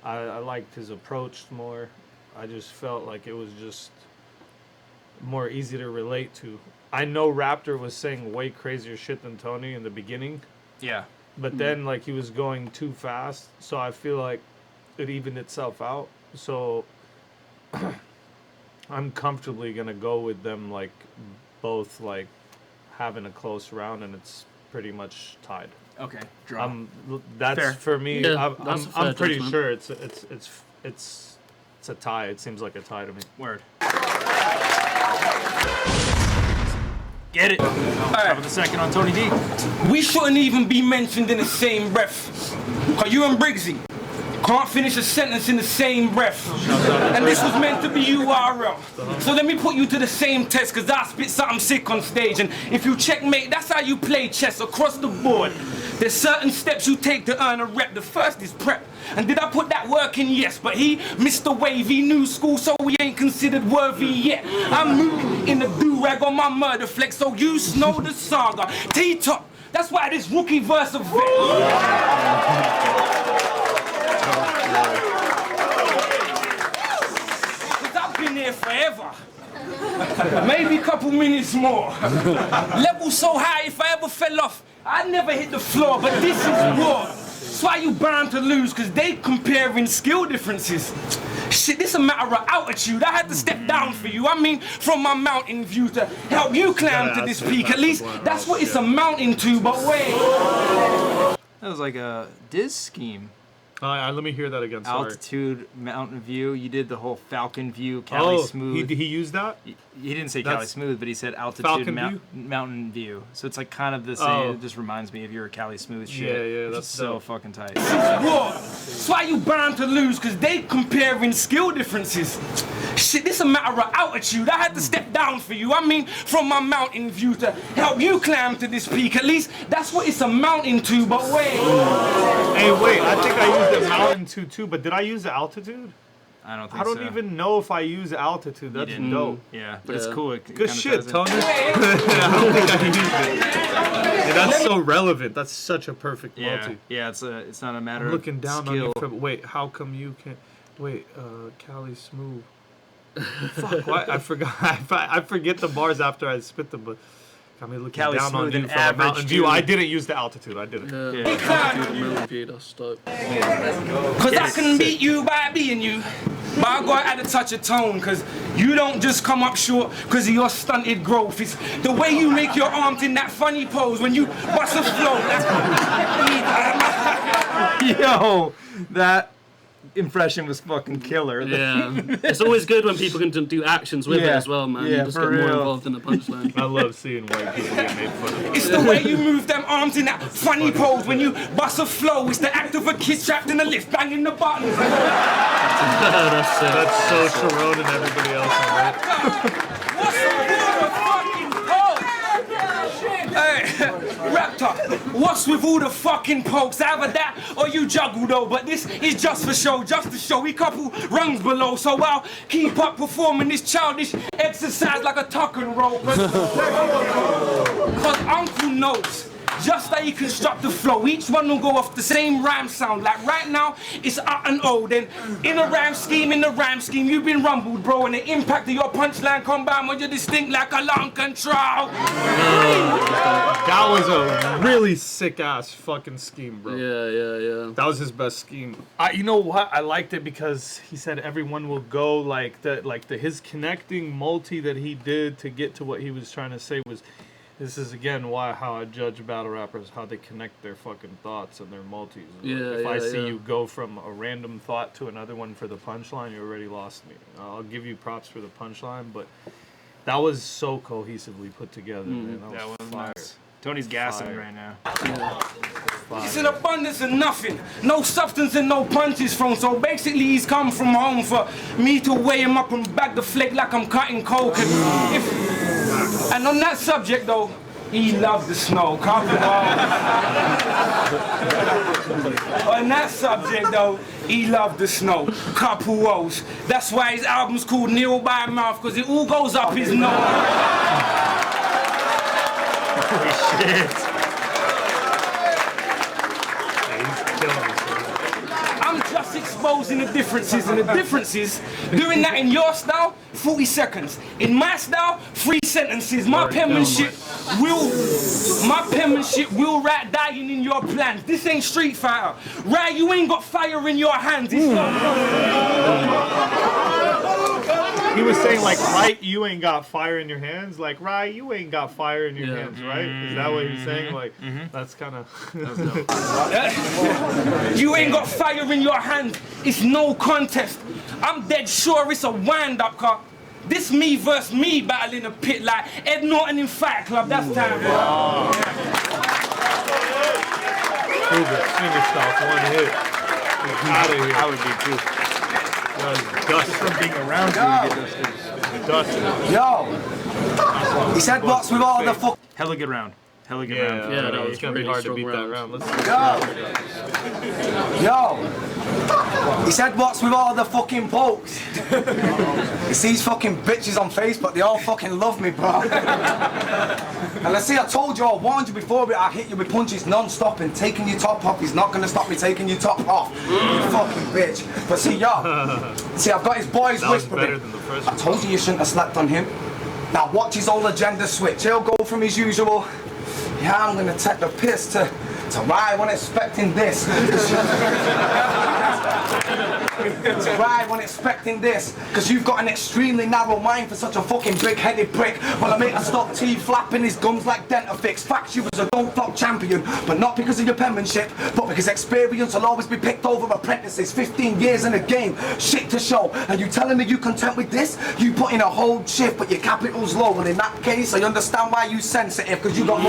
I liked his approach more. I just felt like it was just more easy to relate to. I know Raptor was saying way crazier shit than Tony in the beginning, Yeah. but then like he was going too fast, so I feel like it evened itself out. So I'm comfortably gonna go with them like both like having a close round, and it's pretty much tied. Okay. Draw. That's Fair. for me. Yeah, that's a fair I'm pretty judgment. sure it's a tie. It seems like a tie to me. Word. Get it. Top of the second on Tony D. We shouldn't even be mentioned in the same breath. Cause you and Briggsy can't finish a sentence in the same breath. And this was meant to be URL. So let me put you to the same test, cause I spit something sick on stage. And if you checkmate, that's how you play chess across the board. There's certain steps you take to earn a rep. The first is prep. And did I put that work in? Yes, but he missed the wave. He knew school, so we ain't considered worthy yet. I'm moving in the do-rag on my murder flex, so you know the saga. T-top, that's why this rookie verse of Cause I've been here forever. Maybe a couple minutes more. Level so high, if I ever fell off, I'd never hit the floor, but this is war. That's why you bound to lose, cause they comparing skill differences. Shit, this a matter of altitude. I had to step down for you. I mean, from my mountain view to help you climb to this peak. At least that's what it's amounting to, but wait. That was like a Diz scheme. Let me hear that again. Sorry. Altitude, mountain view. You did the whole Falcon view, Cali Smooth. He used that? He didn't say Cali That's Smooth, but he said altitude, Falcon view? mountain view. So it's like kind of the same. Oh. It just reminds me of your Cali Smooth shit. Yeah, which that's is so dope. fucking tight. War. That's why you bound to lose, cause they comparing skill differences. Shit, this a matter of altitude. I had to step down for you. I mean, from my mountain view to help you climb to this peak. At least that's what it's amounting to, but wait. Hey, wait. I think I used the mountain too, but did I use the altitude? I don't think I don't so. even know if I use altitude. That's didn't. dope. Yeah, but Yeah. it's cool. It Good kinda shit, ties in. Tony. I don't think I used it. Yeah, that's so relevant. That's such a perfect Yeah, multi. yeah. It's not a matter I'm looking of down on skill. you from. Wait, how come you can't? Wait, Cali Smooth. Fuck, why? I forgot. I forget the bars after I spit them, but got me looking Cali down on Smooth you and from a average mountain view. dude. I didn't use the altitude. I didn't. Mountain view, that's dope. Cause I can beat you by being you. But I gotta add a touch of tone, cause you don't just come up short cause of your stunted growth. It's the way you make your arms in that funny pose when you bust a flow. Yo, that impression was fucking killer. Yeah, it's always good when people can do actions with it Yeah. as well, man. Yeah, You just for get more real. involved in the punchline. I love seeing white people get made fun of. It's the way you move them arms in that funny pose when you bust a flow. It's the act of a kid trapped in a lift, banging the buttons. That's it. That's so Sharon and everybody else. Right? What's the water fucking pose? Raptor, what's with all the fucking pokes? Either that or you juggle though, but this is just for show, just to show. We couple rungs below, so I'll keep up performing this childish exercise like a tuck and roll. Cause Uncle knows just how you construct the flow. Each one will go off the same rhyme sound. Like right now, it's and O. Then in the rhyme scheme, you've been rumbled, bro. And the impact of your punchline combined when you're distinct like alarm control. That was a really sick ass fucking scheme, bro. Yeah. That was his best scheme. You know what? I liked it because he said everyone will go like his connecting multi that he did to get to what he was trying to say was. This is again how I judge battle rappers, how they connect their fucking thoughts and their multis. If I see you go from a random thought to another one for the punchline, you already lost me. I'll give you props for the punchline, but that was so cohesively put together, man. That was fire. Nuts. Tony's gassing right now. It's an abundance of nothing, no substance and no punches from. So basically, he's come from home for me to weigh him up and bag the flake like I'm cutting coke. And on that subject, though, he loved the snow. On that subject, though, he loved the snow. Couple woes. That's why his album's called Kneel by Mouth, because it all goes up his nose. Holy shit. I'm just exposing the differences, and the differences, doing that in your style, 40 seconds. In my style, 3 sentences. My penmanship will write dying in your plans. This ain't Street Fighter. Right, you ain't got fire in your hands. It's He was saying like, right, you ain't got fire in your hands. Like, right, you ain't got fire in your hands, right? Is that what he's saying? Like, that's kind of. You ain't got fire in your hands. It's no contest. I'm dead sure it's a wind-up, car. This me versus me battle in a pit like Ed Norton in Fight Club. That's time, bro. Kruger, finger stop, one hit. Out of here. I would be too. Dust from being around you. Dust. Yo! He said what's with all the fuck. Hella good round. Hella good Yeah, round. that was it's gonna be really hard to strong beat that round. round. Yo! He said what's with all the fucking pokes. You see these fucking bitches on Facebook, they all fucking love me, bro. And I see, I told you, I warned you before, but I hit you with punches non-stop, and taking your top off is not gonna stop me taking your top off. You fucking bitch. But see, yo, see, I've got his boys That was whispering. better than the first I one. told you shouldn't have slept on him. Now watch his whole agenda switch. He'll go from his usual, yeah, I'm gonna take the piss to why I wasn't expecting this. To why I wasn't expecting this. Because you've got an extremely narrow mind for such a fucking big-headed prick. Well, I make a stop teeth flapping his gums like Dentafix. Facts, you was a don't fuck champion. But not because of your penmanship, but because experience will always be picked over apprentices. 15 years in the game, shit to show. And you telling me you content with this? You put in a whole shift, but your capital's low. And in that case, I understand why you sensitive, because you got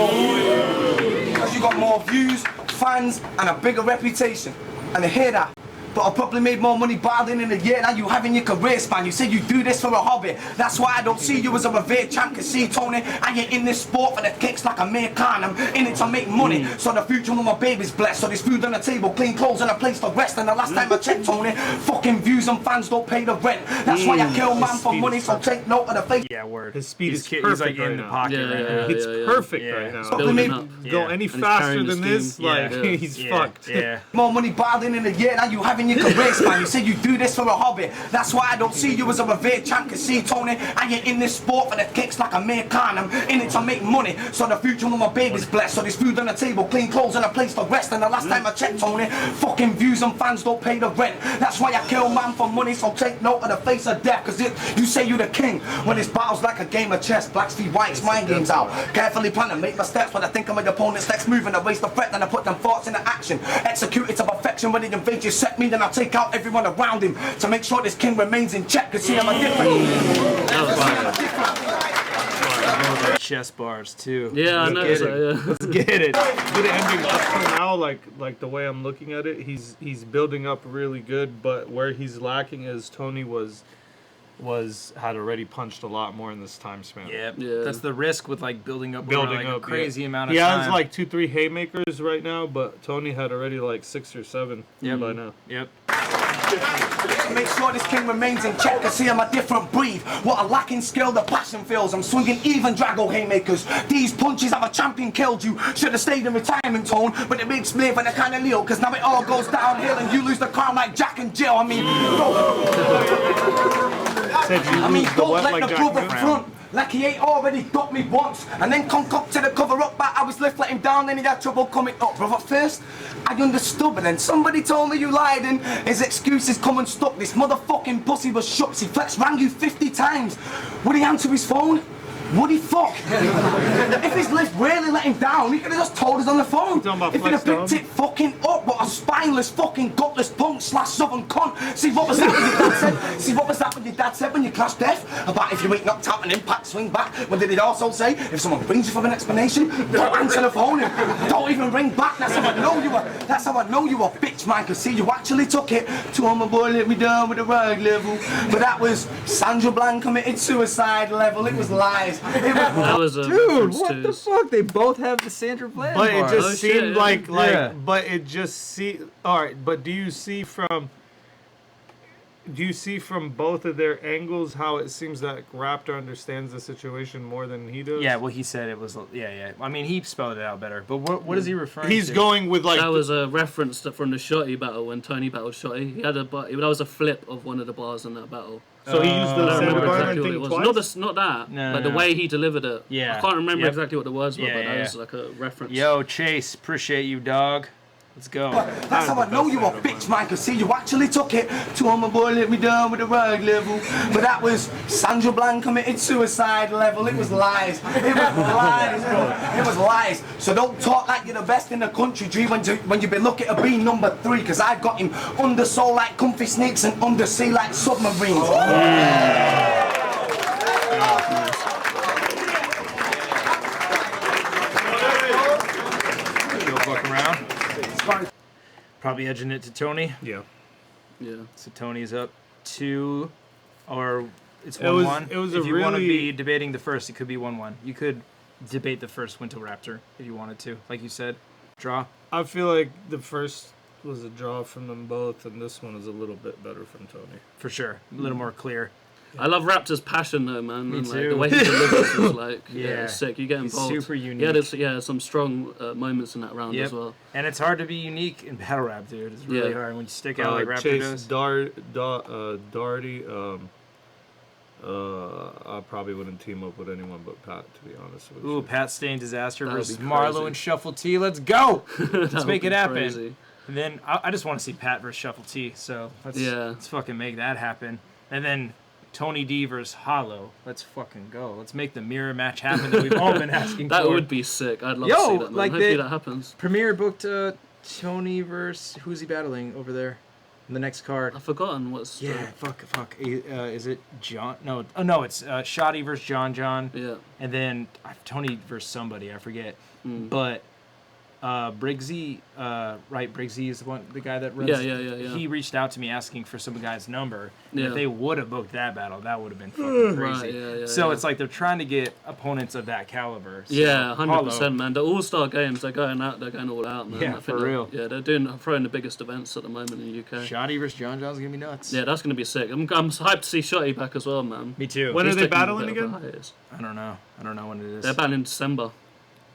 more views, fans, and a bigger reputation. And I hear that. But I probably made more money battling in a year than you have in your career span. You said you do this for a hobby. That's why I don't see you as a revered champ. Cause see, Tony, I ain't in this sport for the kicks like a mere con. I'm in it to make money. So the future of my baby's blessed. So there's food on the table, clean clothes, and a place to rest. And the last time I checked, Tony, fucking views and fans don't pay the rent. That's why I kill man for money. So take note of the face. Yeah, word. His speed is He's perfect like in right the now. pocket right now. It's perfect right now. Building up. Go any And he's faster carrying than the this, steam. like Yeah. he's Yeah, fucked. yeah. More money battling in a year than you have in your career span. You said you do this for a hobby. That's why I don't see you as a revered champ. Cause see, Tony, I ain't in this sport for the kicks like a mere con. I'm in it to make money. So the future of my baby's blessed. So there's food on the table, clean clothes, and a place to rest. And the last time I checked, Tony, fucking views and fans don't pay the rent. That's why I kill man for money. So take note of the face of death. Cause you say you the king. When this battle's like a game of chess. Blacks v whites, mind games out. Carefully plan and make my steps. When I think of my opponent's next move and erase the threat. Then I put them thoughts into action. Execute it to perfection. When they invade you, set me. Then I'll take out everyone around him. To make sure this king remains in check. Cause see, I'm a different. Chest bars too. Yeah, I know. Let's So, yeah. Let's get it. Good ending up to now, like the way I'm looking at it, he's building up really good, but where he's lacking is Tony was had already punched a lot more in this time span. Yep. Yeah. That's the risk with like building up a crazy amount of He time. has like 2-3 haymakers right now, but Tony had already like 6 or 7 by now. Yep. Make sure this king remains in check, cause see I'm a different breed. What a lacking skill, the passion feels. I'm swinging even Drago haymakers. These punches have a champion killed you. Should have stayed in retirement tone, but it makes me and the kind of Leo, cause now it all goes downhill and you lose the crown like Jack and Jill. I mean, don't let the brother front. Like he ain't already got me once, and then concocted a cover up but I was left, let him down, then he had trouble coming up. Brother, first I understood, but then somebody told me you lied, and his excuses come unstuck. This motherfucking pussy was shook. See, Flex rang you 50 times. Would he answer his phone? Would he fuck? If his lift really let him down, he could have just told us on the phone. If he'd have picked it fucking up, what a spineless fucking gutless punk / southern cunt. See what was that when your dad said? See what was that when your dad said when you clashed death? About if you ain't knocked out an impact, swing back. When did it also say? If someone brings you for an explanation, don't answer the phone and don't even ring back. That's how I know you were. That's how I know you were, bitch, man. Cause see, you actually took it to my boy, let me down with the RYD level. But that was Sandra Bland committed suicide level. It was lies. That was a Dude, what the fuck? They both have the Sandra Bland But it bar. just seemed like Yeah. but it just all right, but do you see from both of their angles how it seems that Raptor understands the situation more than he does? Yeah, well, he said it was. Yeah. I mean, he spelled it out better. But what is he referring to? He's going with like that was a reference from the Shotty battle when Tony battled Shotty. He had that was a flip of one of the bars in that battle. so he used I the don't Sandra remember Bland exactly what it thing was. twice. Not that, No, but the no. way he delivered it. Yeah. I can't remember Yep. exactly what the words were, Yeah, but that yeah. was like a reference. Yo, Chase, appreciate you, dog. Let's go. That's how I know you were, bitch, man. Cause see, you actually took it to my boy, let me down with the RYD level. But that was Sandra Bland committed suicide level. It was lies. It was lies, bro. It was lies. So don't talk like you're the best in the country, G, when you be lucky to be number 3. Cause I got him under soul like comfy snakes and undersea like submarines. Go fuck around. Probably edging it to Tony. Yeah. Yeah. So Tony's up 2, or it's 1-1. It was if a you want to really- be debating the first, it could be 1-1. You could debate the first Winter Raptor if you wanted to, like you said. Draw. I feel like the first was a draw from them both, and this one is a little bit better from Tony. For sure. A little more clear. I love Raptor's passion though, man. Me and, like, too. the way he delivers is like, Yeah. sick. You get He's involved. super unique. Yeah, there's some strong moments in that round Yep. as well. And it's hard to be unique in battle rap, dude. It's really Yeah. hard when you stick out like Raptor Chase does. Darty. I probably wouldn't team up with anyone but Pat, to be honest with you. Ooh, Pat Stain Disaster That would versus be Marlo crazy. and Shuffle T. Let's go! Let's That make would it be happen. crazy. And then I just want to see Pat versus Shuffle T. So let's fucking make that happen. And then Tony D versus Hollow. Let's fucking go. Let's make the mirror match happen that we've all been asking That for. would be sick. I'd love Yo, to see that, man. like Hopefully the- that happens. Premiere booked Tony versus who's he battling over there? In the next card. I've forgotten what's. Yeah, fuck. Is it John? No, it's Shoddy versus John. Yeah. And then Tony versus somebody, I forget. But Briggsy, right? Briggsy is the guy that runs. Yeah. He reached out to me asking for some guy's number. And Yeah. if they would have booked that battle, that would have been fucking crazy. Right, yeah, So it's like they're trying to get opponents of that caliber. So Yeah, 100%, Hollow- man. The All-Star games, they're going all out, man. Yeah, I think for they're- real. Yeah, they're throwing the biggest events at the moment in the UK. Shoddy versus John's gonna be nuts. Yeah, that's gonna be sick. I'm hyped to see Shotty back as well, man. Me too. When He's are they taking a battling bit of a again? hiatus. I don't know when it is. They're battling in December.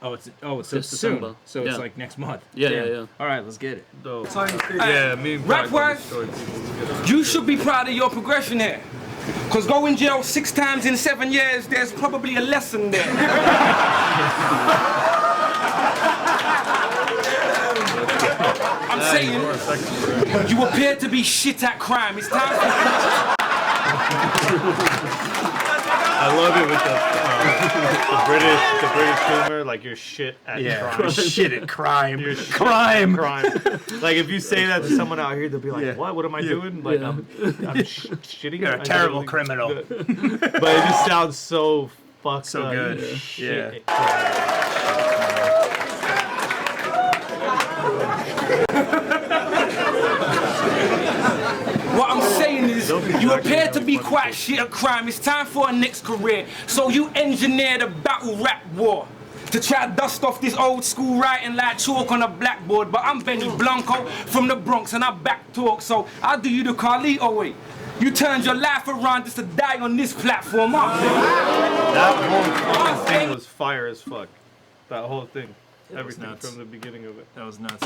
It's so This soon. December. So it's Yeah. like next month. Yeah, Damn. yeah. All right, let's get it. Dope. Yeah, me and Rap Pat wise, destroyed people. you should be proud of your progression here. Cause going jail 6 times in 7 years, there's probably a lesson there. I'm saying, you appear to be shit at crime. It's time for I love it with the British humor, like you're shit at crime. shit at crime. You're shit crime. at crime. Like if you say that to someone out here, they'll be like, Yeah. "What? What am I doing? Like I'm shitting." You're a terrible criminal. But it just sounds so fucked So up. good. You're Yeah. shit at crime. what I'm saying is, You appear to be quite shit at crime. It's time for a next career. So you engineered a battle rap war to try to dust off this old school writing like chalk on a blackboard. But I'm Benny Blanco from the Bronx and I back talk. So I'll do you the Carlito way. You turned your life around just to die on this platform. That whole thing was fire as fuck. That whole thing. Everything from the beginning of it. That was nuts.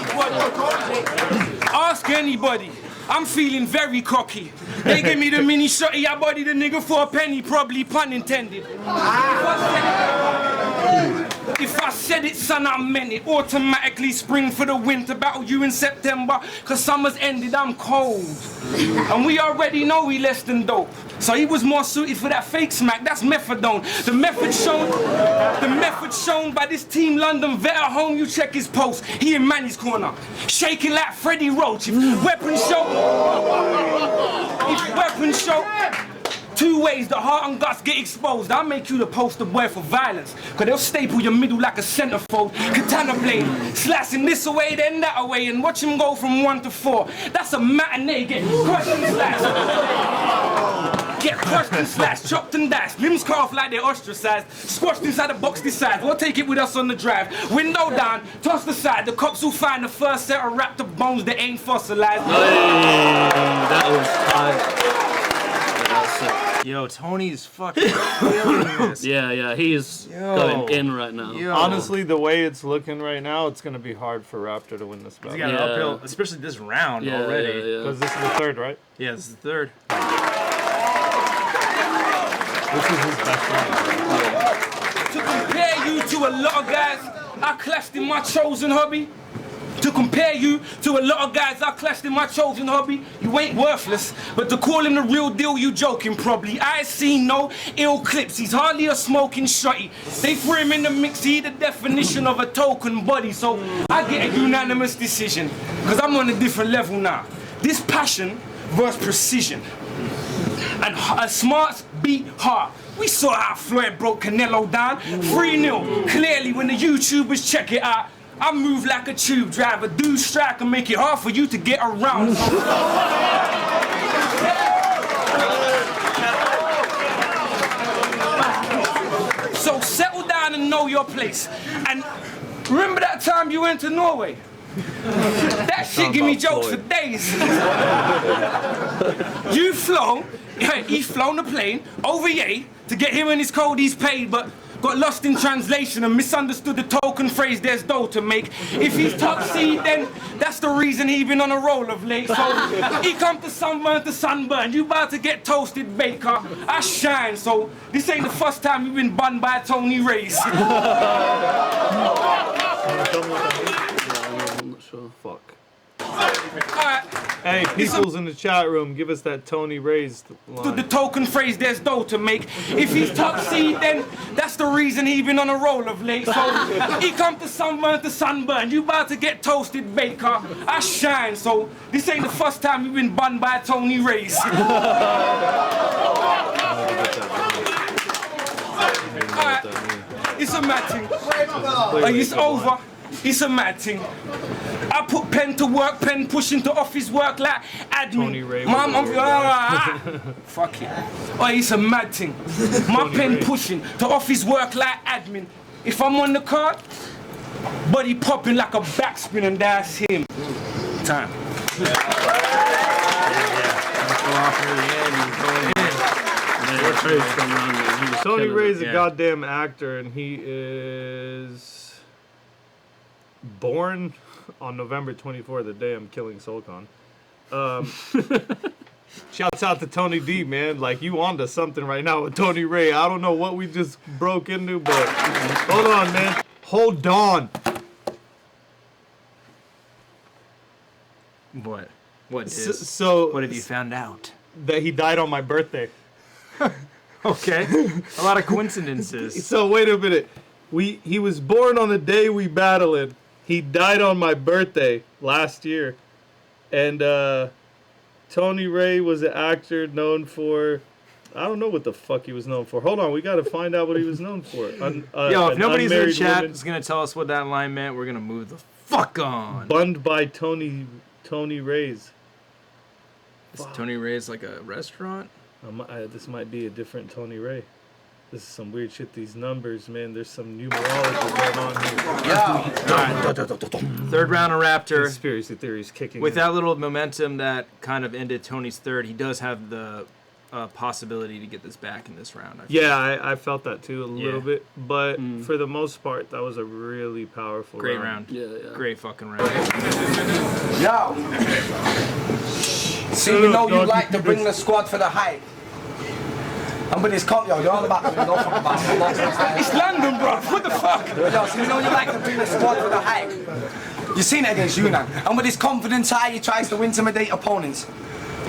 Ask anybody. I'm feeling very cocky. They give me the mini shotty, I body the nigga for a penny, probably pun intended. If I said it, son, I meant it. Automatically spring for the winter, battle you in September, cause summer's ended, I'm cold. And we already know he less than dope. So he was more suited for that fake smack, that's methadone. The method shown by this Team London vet at home, you check his post. He in Manny's corner, shaking like Freddie Roach. If weapons show, two ways the heart and guts get exposed. I'll make you the poster boy for violence, cause they'll staple your middle like a centerfold. Katana blade, slicing this away, then that away, and watch him go from 1 to 4. That's a matinee, get crushed and slashed. Get crushed and slashed, chopped and dashed, limbs cut off like they're ostracized, squashed inside a box this size. We'll take it with us on the drive. Window down, tossed aside, the cops will find the first set of wrapped up bones that ain't fossilized. That was tight. Yo, Tony's fucking killing this. Yeah, he's going in right now. Yo. Honestly, the way it's looking right now, it's gonna be hard for Raptor to win this battle. He's got an uphill, especially this round already. Because this is the third, right? Yeah, this is the third. This is his best round. To compare you to a lot of guys I clashed in my chosen hobby. To compare you to a lot of guys I clashed in my chosen hobby, you ain't worthless. But to call him the real deal, you joking probably. I seen no ill clips, he's hardly a smoking shotty. They threw him in the mix, he the definition of a token body. So I get a unanimous decision, cause I'm on a different level now. This passion versus precision. And smarts beat hard. We saw how Floyd broke Canelo down. 3-0, clearly when the YouTubers check it out. I move like a tube driver, do strike and make it hard for you to get around. So settle down and know your place. And remember that time you went to Norway? That shit give me jokes for days. He's flown the plane over Ye to get him and his codies paid, but got lost in translation and misunderstood the token phrase there's dough to make. If he's top seed, then that's the reason he been on a roll of late. So he come to sunburn to sunburn. You about to get toasted, Baker. I shine, so this ain't the first time you've been banned by Tony Ray's. I'm not sure. Fuck. Alright. Hey, people's in the chat room, give us that Tony Ray's line. The token phrase there's dough to make. If he's top seed, then that's the reason he been on a roll of late. So he come to sunburn. You about to get toasted, Baker. I shine, so this ain't the first time you've been banned by Tony Ray's. Alright, it's a mad thing. It's over. It's a mad thing. I put pen to work, pen pushing to office work like admin. Tony Ray fuck it. Oh, it's a mad thing. My pen pushing to office work like admin. If I'm on the card, body popping like a backspin and that's him. Time. Tony Ray's a goddamn actor, and he is born on November 24th, the day I'm killing Solcon. Shouts out to Tony D, man. Like, you onto something right now with Tony Ray. I don't know what we just broke into, but hold on, man. Hold on. What? What So what have you found out? that he died on my birthday. Okay. A lot of coincidences. So wait a minute. He was born on the day we battled. He died on my birthday last year. And Tony Ray was an actor known for, I don't know what the fuck he was known for. Hold on, we gotta find out what he was known for. Yo, if nobody's in the chat woman is gonna tell us what that line meant, we're gonna move the fuck on. bunned by Tony Ray's. Is Tony Ray's like a restaurant? This might be a different Tony Ray. This is some weird shit. These numbers, man. There's some numerology going on here. Third round of Raptor. Conspiracy theories kicking With in. that little momentum that kind of ended Tony's third, he does have the possibility to get this back in this round. I felt that too a little bit. But for the most part, that was a really powerful Great round. round. Yeah. Great fucking round. Yo. See, you know you like to bring the squad for the hype. And with this yo, you're all about to know fuck about it. It's London, bro. What the fuck? Yo, so you know you like to bring the squad for the hype. You seen it against Yunnan. And with his confidence high, he tries to intimidate opponents.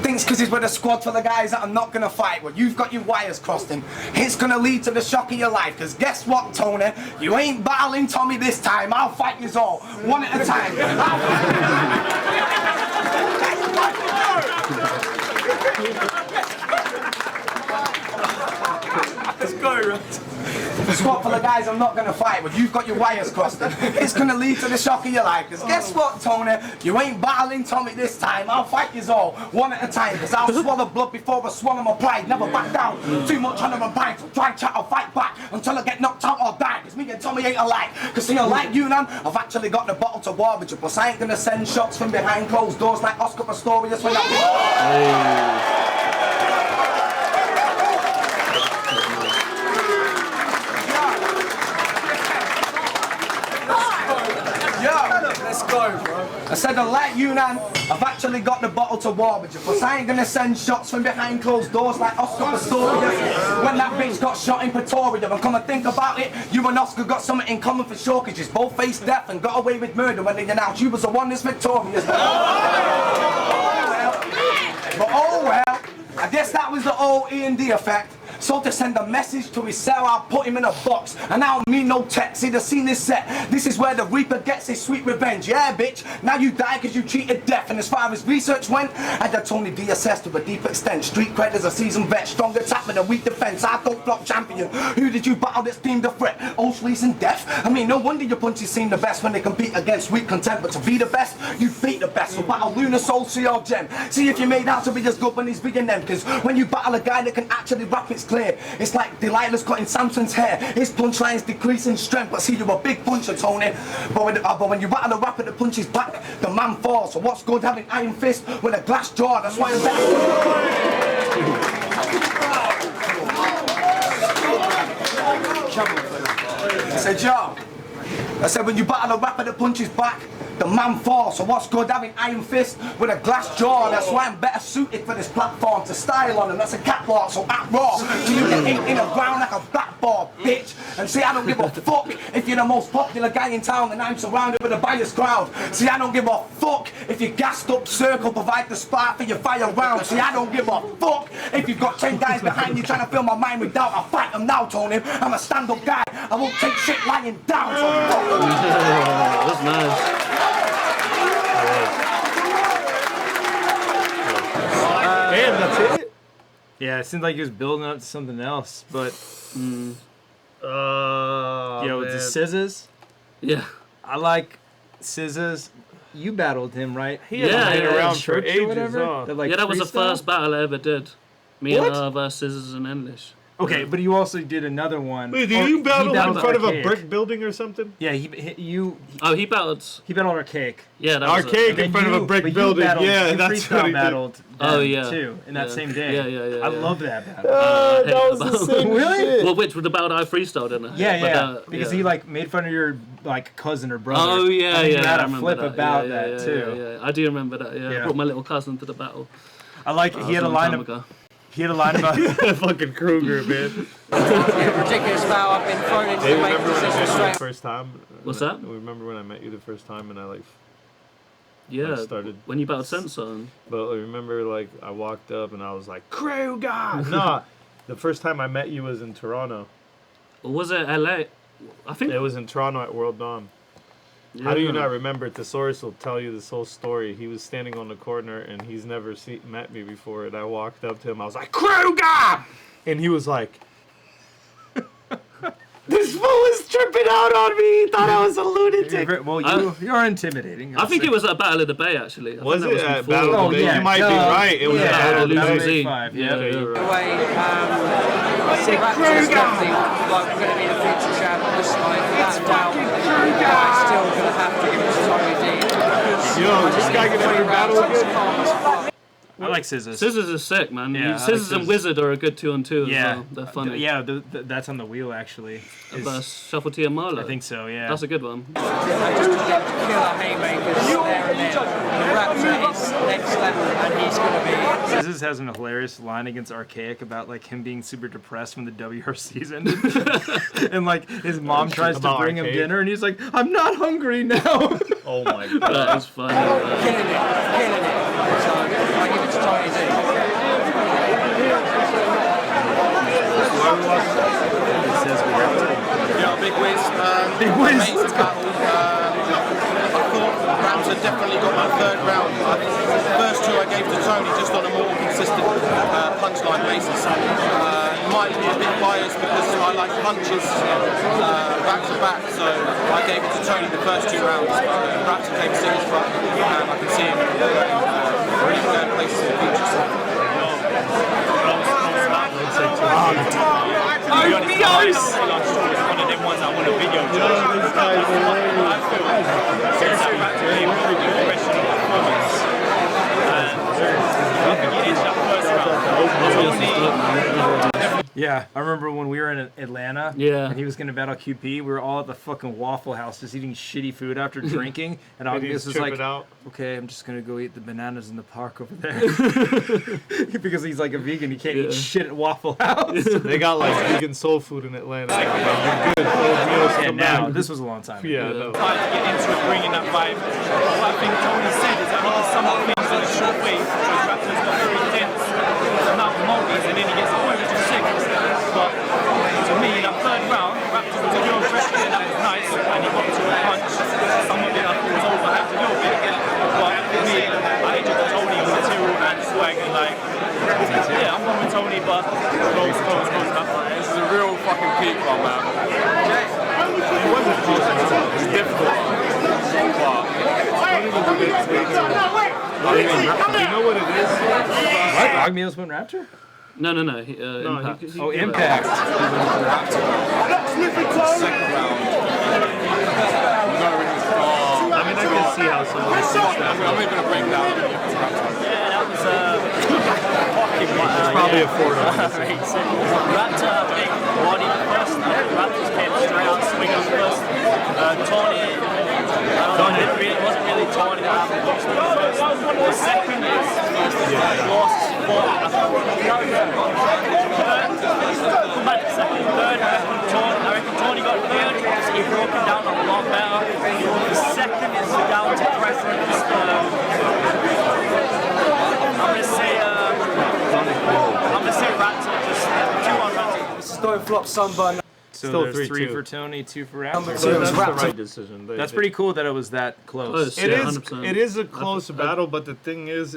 Thinks because he's with a squad full of guys that are not going to fight, well, you've got your wires crossed him. It's going to lead to the shock of your life, because guess what, Tony? You ain't battling Tommy this time. I'll fight yous all, one at a time. Let's go, right? The squad full of guys I'm not going to fight with, you've got your wires crossed in. It's going to lead to the shock of your life, because guess what, Tony? You ain't battling Tommy this time. I'll fight yous all, one at a time, because I'll swallow blood before I swallow my pride. Never back down, too much under my mind, so try chat or fight back until I get knocked out or die, because me and Tommy ain't alike. Because see, like you, man, I've actually got the bottle to war with you, plus I ain't going to send shots from behind closed doors like Oscar Pistorius when I... Let's go, bro. I said, like you, Nan, I've actually got the bottle to war with you, but I ain't gonna send shots from behind closed doors like Oscar Pistorius when that bitch got shot in Pretoria. And come and think about it, you and Oscar got something in common for sure, cause you both faced death and got away with murder when they announced you was the one that's victorious. But oh well, I guess that was the old E&D effect. So to send a message to his cell, I'll put him in a box, and I don't mean no text. See, the scene is set. This is where the Reaper gets his sweet revenge. Yeah, bitch, now you die because you cheated death. And as far as research went, I had Tony DSS to a deep extent. Street cred as a seasoned vet, strong attack with a weak defense. I don't flop champion. Who did you battle that's deemed a threat? Old and death? I mean, no wonder your punches seem the best when they compete against weak content. But to be the best, you beat the best. So battle Lunar Soul, CR Gem. See if you're made out to be as good when he's beating them. Because when you battle a guy that can actually rap, it's clear. It's like Delilah's cutting Samson's hair. His punchlines decrease in strength, but see, you're a big puncher, Tony. But when you battle a rapper that punches back, the man falls. So what's good having iron fist with a glass jaw? That's why I'm better. I said, yo. I said, when you battle a rapper that punches back, the man falls. So what's good having iron fist with a glass jaw? That's why I'm better suited for this platform to style on, and that's a catwalk. So act raw, so you get ate in the ground like a blackboard, bitch. And see, I don't give a fuck if you're the most popular guy in town and I'm surrounded with a biased crowd. See, I don't give a fuck if your gassed up circle provide the spark for your fire round. See, I don't give a fuck if you've got 10 guys behind you trying to fill my mind with doubt. I'll fight them now, Tony. I'm a stand-up guy. I won't take shit lying down. So That's nice. Damn, that's it? Yeah, it seemed like he was building up to something else, but Yo, with the scissors, Yeah. I like scissors. You battled him, right? He had Yeah, been yeah, around Church for or ages, whatever? huh? That, like, Yeah, that was the freestyle? first battle I ever did. Me What? and versus Scissors and Endless. Okay, but you also did another one. Wait, Or did you he battle in battled front of a Archaic. brick building or something? Yeah, he Oh, he battled. battled Archaic. Yeah, that was Archaic it. in front of a brick but you building. battled- Yeah, you that's freestyle what he did. battled them Oh, yeah. too in that Yeah. same day. Yeah. I love that battle. That was the same Really? shit. Well, which was the battle that I freestyled in? Yeah, because he like made fun of your like cousin or brother. Oh yeah, and then yeah. You had I a remember flip that. about yeah, that yeah, too. Yeah. I do remember that. Yeah. Yeah. I brought my little cousin to the battle. I like he had a line ago. he had a line about Fucking Kruger, man. Ridiculous foul. I've been thrown into Hey, the main remember when I position met you the straight. first time? What's that? Remember when I met you the first time and I like Yeah. started. When you battled Sensor. But I remember like I walked up and I was like, Kruger! Nah, the first time I met you was in Toronto. Or was it LA? I think It was in Toronto at World Dom. How do you not remember? Thesaurus will tell you this whole story. He was standing on the corner and he's never met me before. And I walked up to him. I was like, Kruger! And he was like, this fool is tripping out on me. He thought I was a lunatic. Well, you're intimidating. I think it was at Battle of the Bay actually. I Was think it that at before. Battle of the Bay? yeah, You might be right. It was at Battle of the Battle of Bay. the Bay. 5. Yeah, Yeah. yeah. The way, I think Raptors definitely like going to be the future champions. Like without a doubt, I'm still going to have to give it to Tony D. Yo, this guy can play battle again. I like Scissors. Scissors is sick, man. Yeah, I Scissors like and Wizard are a good 2-on-2 as Yeah, well. They're funny. Yeah, that's on the wheel actually. But Shuffle T and Marlowe. I think so. Yeah. That's a good one. And just to get killer haymakers there and then. The Raptor is next level, and he's going to be. Scissors has a hilarious line against Archaic about like him being super depressed when the WRC's ended, and like his mom tries to bring him dinner, and he's like, "I'm not hungry now." Oh my god. That is funny. Killing it. So I give it to Tony D. Yeah, Big Wiz. Big Wiz. Amazing battle. I thought Raptor definitely got my third round. The first two I gave to Tony just on a more consistent punchline basis. Might be a bit biased because I like punches back to back, so I gave it to Tony the first 2 rounds. Raptor came serious front, and I can see him really going places in the future. So. One of them ones I want a video judge. I feel Raptor gave a really good professional performance. And I think it is that first round. Yeah, I remember when we were in Atlanta. Yeah. And he was gonna battle QP. We were all at the fucking Waffle House, just eating shitty food after drinking. And August was like, "Okay, I'm just gonna go eat the bananas in the park over there," because he's like a vegan. He can't eat shit at Waffle House. They got like vegan soul food in Atlanta. You're good. Old meals And come now, back. this was a long time ago. Yeah, no. Trying to get into it, bringing that vibe. What I think Tony said is that he can sum up things in a short way. Because Raptor's got very dense amount of multis, and then he gets a point which is sick. But to me, that third round, Raptor was a real threat there, that was nice, and he got to a punch. Some of it I thought was overhyped a little bit. But for me, I enjoyed Tony with material and swag, and like, yeah, I'm going with Tony, but goes back. This is a real fucking peak one, man. It wasn't close enough. It's difficult. You know what it is? What? Ogmios went Raptor? No. Impact. Impact. Second round. I mean, I can see how someone thinks that. I'm even going to break down. It's probably a 4 Raptor, I think, body first. Raptors came straight out swinging first. Tony, it wasn't really Tony that happened first. The second is lost for third, I reckon Tony got third because he broke it down a lot better. The second is down to preference. I'm gonna say Raptor, just 2-on Raptor. Stone flop sunburn. So Still there's 3 3-2. for Tony, 2 for So Raptor. that's the right decision. That's pretty cool that it was that close. It Yeah, is. 100%. It is a close battle, but the thing is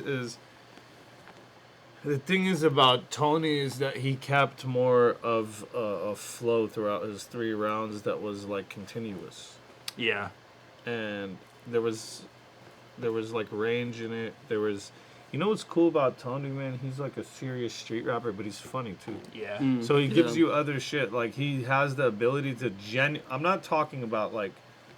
the thing is about Tony is that he kept more of a flow throughout his 3 rounds that was like continuous, Yeah. and there was like range in it. There was, you know what's cool about Tony, man? He's like a serious street rapper, but he's funny too. Yeah. So he gives you other shit. Like he has the ability to I'm not talking about like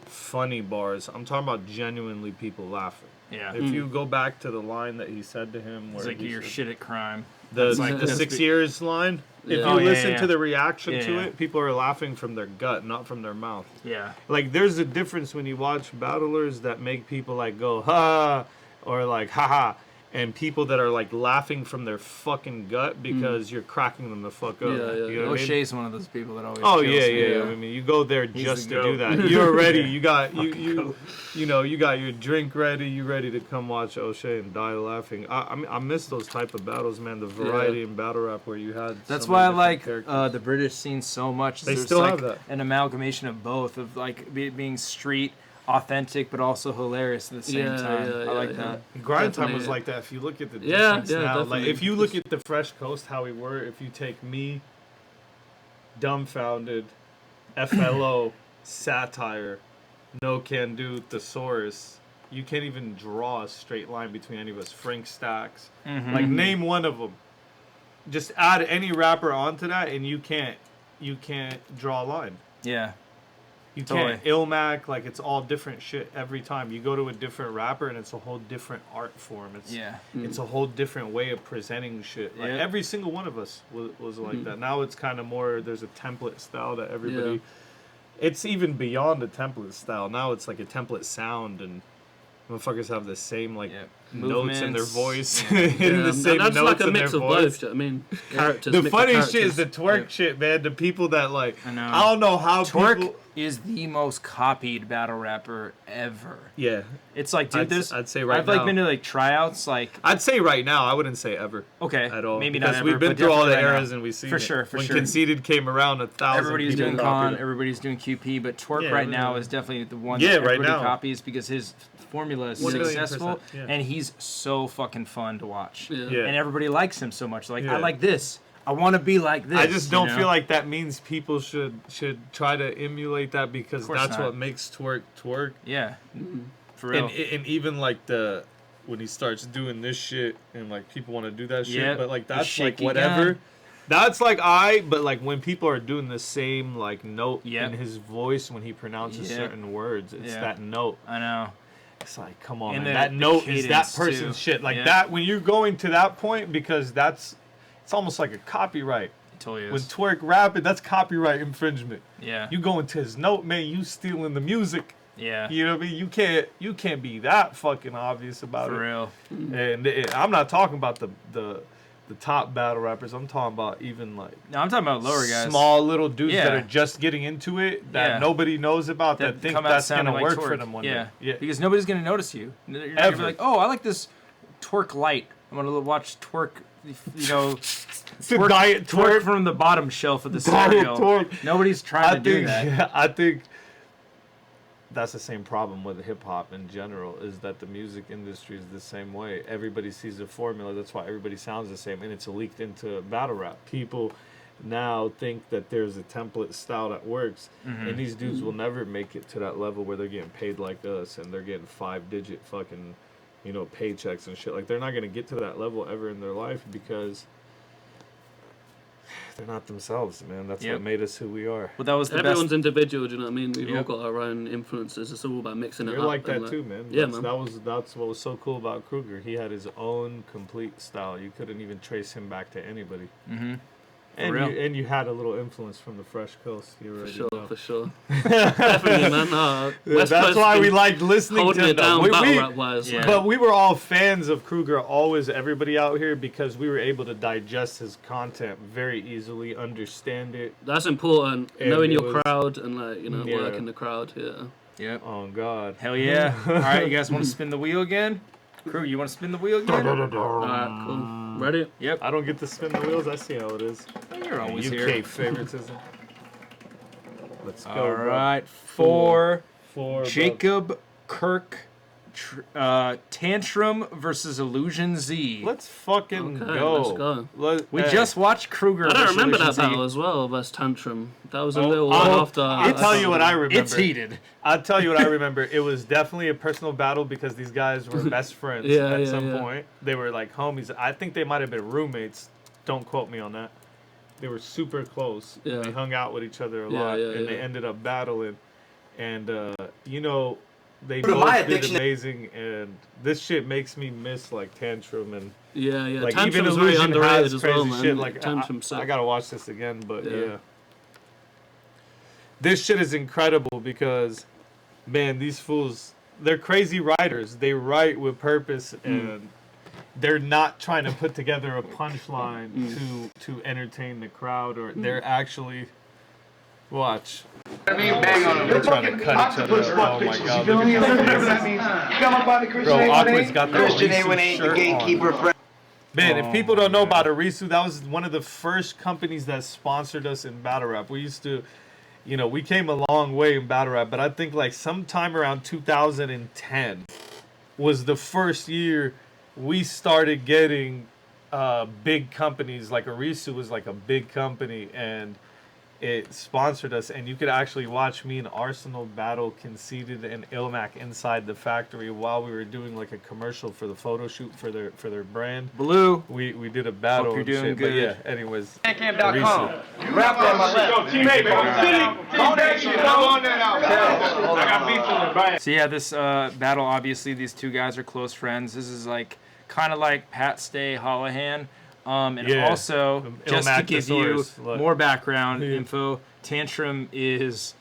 funny bars. I'm talking about genuinely people laughing. Yeah. If you go back to the line that he said to him, where It's like he you're said- shit at crime. the like- the 6 years line. If Yeah. you Oh, yeah, listen yeah. to the reaction Yeah, to yeah. it, people are laughing from their gut, not from their mouth. Yeah. Like there's a difference when you watch battlers that make people like go ha or like haha, and people that are like laughing from their fucking gut because you're cracking them the fuck up. Yeah, yeah. You know what I mean? O'Shea's one of those people that always. Oh kills yeah, me. yeah. I mean, you go there just the to do goat. that. You're ready. You got you know you got your drink ready. You ready to come watch O'Shea and die laughing. I mean, I miss those type of battles, man. The variety in battle rap where you had. That's so why I many like different characters. the British scene so much. They There's still like have that. an amalgamation of both, of like being street, authentic, but also hilarious at the same Yeah, time. yeah, I like yeah, that. Grind time Definitely. was like that. If you look at the Yeah, difference yeah, now, like definitely. if you look at the Fresh Coast, how we were. If you take me, dumbfounded, FLO, satire, no can do, thesaurus. You can't even draw a straight line between any of us. Frank Stacks. Like, name one of them. Just add any rapper onto that, and you can't draw a line. Yeah. You Totally. can't. Ilmac, like, it's all different shit every time. You go to a different rapper, and it's a whole different art form. It's a whole different way of presenting shit. Like, every single one of us was like that. Now it's kind of more, there's a template style that everybody... Yeah. It's even beyond a template style. Now it's like a template sound, and motherfuckers have the same, like, notes in their voice. In the same that's notes like a in mix their of voice. both. I mean, characters. The mix of funniest shit characters. is the twerk shit, man. The people that, like, I know. I don't know how Twerk people... is the most copied battle rapper ever. Yeah. It's like, dude, I'd say right I've like now. been to like tryouts, like I'd say right now. I wouldn't say ever. okay, At all. maybe because not ever, we've been but through all the definitely right eras now. and we've seen for it. sure. For when sure, Conceited came around, 1,000 everybody's people doing copied con, it. everybody's doing QP, but Twerk Yeah, right yeah. now is definitely the one Yeah, that right everybody now. copies because his formula is 1,000,000%, successful yeah. and he's so fucking fun to watch. Yeah. Yeah. And everybody likes him so much. Like I Yeah. like this. I want to be like this. I just don't you know? feel like that means people should try to emulate that because course that's not. what makes twerk. Yeah, for real. And even like when he starts doing this shit and like people want to do that shit, Yep. but like The that's like shaky whatever. gun. That's like but like when people are doing the same like note Yep. in his voice when he pronounces Yep. certain words, it's Yeah. that note. I know. It's like, come on, And man. the- That the note is that cadence, person's too. shit. Like Yeah. that when you're going to that point because it's almost like a copyright. It totally is. When Twerk rapping, that's copyright infringement. yeah. You go into his note, man, you stealing the music. yeah. You know what I mean? You can't be that fucking obvious about For it. real. And I'm not talking about the top battle rappers. I'm talking about even like No, I'm talking about lower guys. small little dudes that Yeah. are just getting into it that Yeah. nobody knows about that think come out that's sounding gonna like work for Twerk. them one yeah. day. Yeah. Because nobody's gonna notice you. You're not gonna Ever. be like, oh, I like this Twerk light. I'm gonna watch Twerk. You know, The diet Twerk twerk. from the bottom shelf of the Diet cereal. Twerk. Nobody's trying to do that. I think that's the same problem with hip hop in general. Is that the music industry is the same way. Everybody sees the formula. That's why everybody sounds the same, and it's leaked into battle rap. People now think that there's a template style that works, and these dudes will never make it to that level where they're getting paid like us and they're getting 5-digit fucking, paychecks and shit. Like they're not gonna get to that level ever in their life because they're not themselves, man. That's Yep. what made us who we are. Well, that was the Everyone's best. individual, do you know what I mean? We've Yep. all got our own influences. It's all about mixing it You're up. like that and, too, man. Yeah, That's, man. That's what was so cool about Kruger. He had his own complete style. You couldn't even trace him back to anybody. Mm-hmm. And real. you had a little influence from the Fresh Coast. You For already sure, know. for sure. Definitely, man. West That's Coast why been we liked listening holding to it down them. battle rap wise. Yeah. But we were all fans of Kruger, always everybody out here, because we were able to digest his content very easily, understand it. That's important. And Knowing it your was- crowd and Yeah. work in the crowd. Yeah. Yep. Oh God. Hell yeah. All right, you guys want to spin the wheel again? Crew, you want to spin the wheel again? All right, cool. Ready? Yep. I don't get to spin the wheels. I see how it is. You're always UK here. favoritism. Let's go. All bro. right, for For Jacob Kirk, Tantrum versus Illusion Z. Let's fucking Okay, go. let's go. We Hey. just watched Kruger. I don't versus remember Illusion that battle Z. as well versus Tantrum. That was a Oh, little I'll- after. I'll tell you what I remember. It's heated. I'll tell you what I remember. It was definitely a personal battle because these guys were best friends Yeah, at yeah, some yeah. point. They were like homies. I think they might have been roommates. Don't quote me on that. They were super close. Yeah. They hung out with each other a Yeah, lot, yeah, and they yeah. ended up battling. And they But my both did addiction- amazing. And this shit makes me miss like Tantrum and Yeah, yeah. like even Tantrum's very Illusion underrated has as crazy well, man. shit. Like Tantrum's sick. I gotta watch this again, but Yeah. yeah. This shit is incredible because, man, these fools, they're crazy writers. They write with purpose and they're not trying to put together a punchline to entertain the crowd or they're actually watch. They're trying to cut each other up. Oh my god, look at this. Bro, Awkward's got the Arisu shirt on. Man, if people don't know about Arisu, that was one of the first companies that sponsored us in battle rap. We used to, we came a long way in battle rap, but I think like sometime around 2010 was the first year we started getting big companies. Like Arisu was like a big company, and it sponsored us, and you could actually watch me and Arsenal battle Conceited and Ilmac inside the factory while we were doing like a commercial for the photo shoot for their brand. Blue. We did a battle. Hope you're doing shit, good. But yeah, anyways. Bandcamp.com. Rap on my left. Teammate, I got beats in the back. So yeah, this battle, obviously these two guys are close friends. This is like kind of like Pat Stay Holohan. And also, just to give you more background info, Tantrum is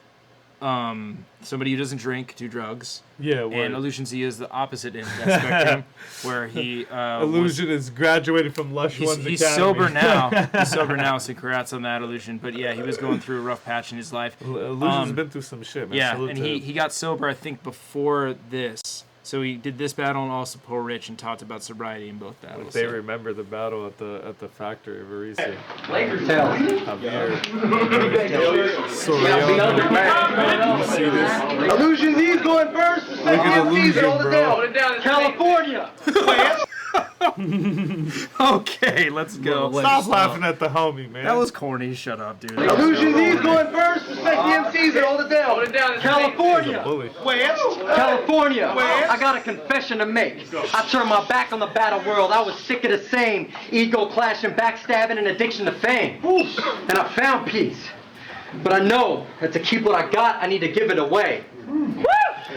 somebody who doesn't drink, do drugs. Yeah, and Illusion Z is the opposite end of that spectrum, where he Illusion is graduated from Lush One's He's Academy. sober now. He's sober now, so congrats on that, Illusion. But yeah, he was going through a rough patch in his life. Illusion's been through some shit, man. Yeah, Salute and to him. he got sober, I think, before this. So he did this battle and also Poor Rich and talked about sobriety in both battles. They remember the battle at the factory of Arisa. Lakers tell. Javier. Soriano. You see this? Illusion Z's going first. Look at Illusion, bro. California. Okay, let's go. Stop laughing at the homie, man. That was corny. Shut up, dude. Illusion Z's going first. Respect the MCs and hold it down. Hold it down. California. California, I got a confession to make. I turned my back on the battle world. I was sick of the same ego clashing, backstabbing, and addiction to fame. And I found peace. But I know that to keep what I got, I need to give it away.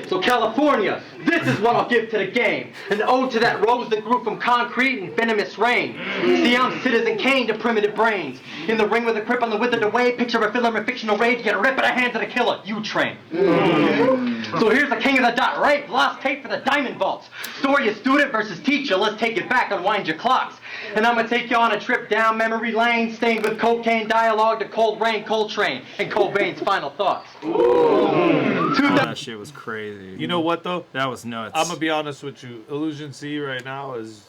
So California, this is what I'll give to the game. An ode to that rose that grew from concrete and venomous rain. See, I'm Citizen Kane to primitive brains. In the ring with a crip on the withered away, picture of a film in fictional rage, get a rip at the hands of the killer, you train. So here's the king of the dot, right? Lost tape for the diamond vaults. Story of student versus teacher, let's take it back, unwind your clocks. And I'm gonna take you on a trip down memory lane, stained with cocaine dialogue to Cold Rain, Coltrane, and Cobain's final thoughts. That shit was crazy. You know what though? That was nuts. I'm gonna be honest with you. Illusion Z right now is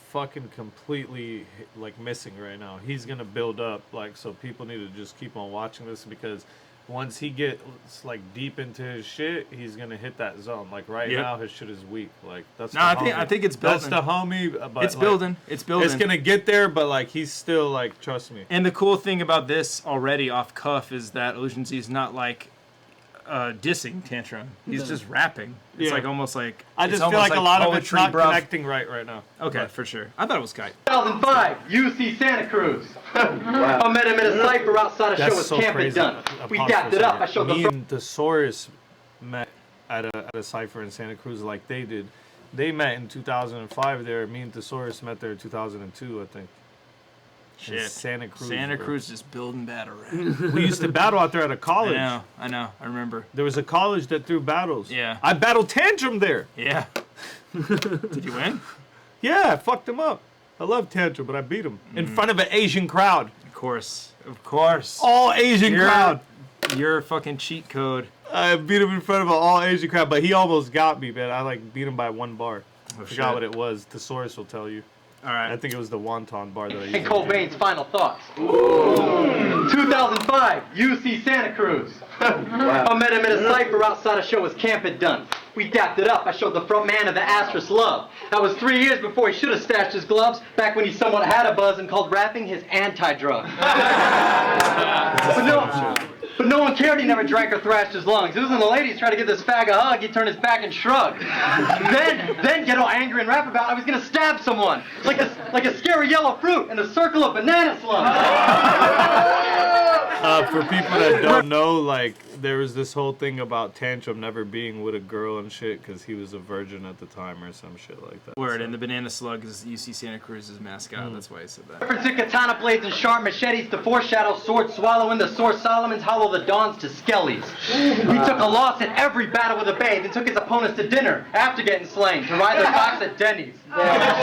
fucking completely like missing right now. He's gonna build up, like, so people need to just keep on watching this, because once he gets like deep into his shit, he's gonna hit that zone. Like now, his shit is weak. Like that's no, I think it's building. That's the homie. But it's building. It's building. It's gonna get there, but like he's still like, trust me. And the cool thing about this already off cuff is that Illusion Z is not like dissing Tantrum. He's just rapping. It's like almost like I just feel like a lot of it's not connecting right now. Okay, for sure. I thought it was kite. 2005, UC Santa Cruz. I met him in a cypher outside a show with Camp and Done. We dapped it up. I showed Me the and Thesaurus met at a cypher in Santa Cruz like they did. They met in 2005 there. Me and Thesaurus met there in 2002, I think. Shit. Santa Cruz. Santa Cruz just building battle rap. We used to battle out there at a college. I know. I remember. There was a college that threw battles. Yeah. I battled Tantrum there. Yeah. Did you win? Yeah, I fucked him up. I love Tantrum, but I beat him in front of an Asian crowd. Of course. All Asian crowd. Your fucking cheat code. I beat him in front of an all Asian crowd, but he almost got me, man. I like beat him by one bar. I forgot what it was. Thesaurus will tell you. All right. I think it was the wonton bar that I used. and Cobain's final thoughts. 2005, UC Santa Cruz. I met him in a cypher outside a show with Camp had done. We dapped it up. I showed the front man of the Asterisk Love. That was 3 years before he should have stashed his gloves, back when he somewhat had a buzz and called rapping his anti-drug. But no one cared he never drank or thrashed his lungs. It was when the ladies tried to give this fag a hug, he turned his back and shrugged. Then get all angry and rap about I was gonna stab someone. Like a scary yellow fruit in a circle of banana slugs. For people that don't know, like, there was this whole thing about Tantrum never being with a girl and shit because he was a virgin at the time or some shit like that. Word, and the banana slug is UC Santa Cruz's mascot. That's why he said that. Reference to katana blades and sharp machetes to foreshadow sword swallowing the sword Solomon's hollow the dawns to skellies. He took a loss at every battle with a babe and took his opponents to dinner after getting slain to ride their cocks at Denny's.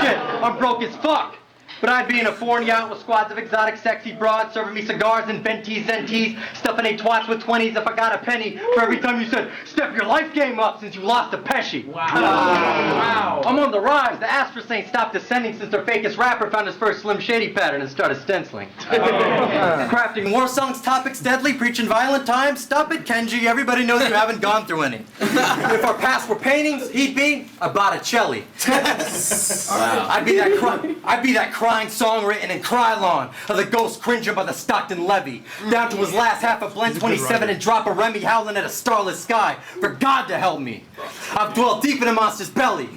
Shit, I'm broke as fuck. But I'd be in a foreign yacht with squads of exotic sexy broads serving me cigars and Benties, Zenties, stuffing 8 twats with 20s if I got a penny for every time you said, step your life game up since you lost to Pesci. Wow. I'm on the rise. The Asterisk ain't stopped descending since their fakest rapper found his first Slim Shady pattern and started stenciling. Crafting war songs, topics deadly, preaching violent times. Stop it, Kenji. Everybody knows you haven't gone through any. If our past were paintings, he'd be a Botticelli. I'd be that crying song written in Krylon, of the ghost cringer by the Stockton levee, down to his last half of Blend 27 and drop a Remy howling at a starless sky, for God to help me. I've dwelt deep in a monster's belly.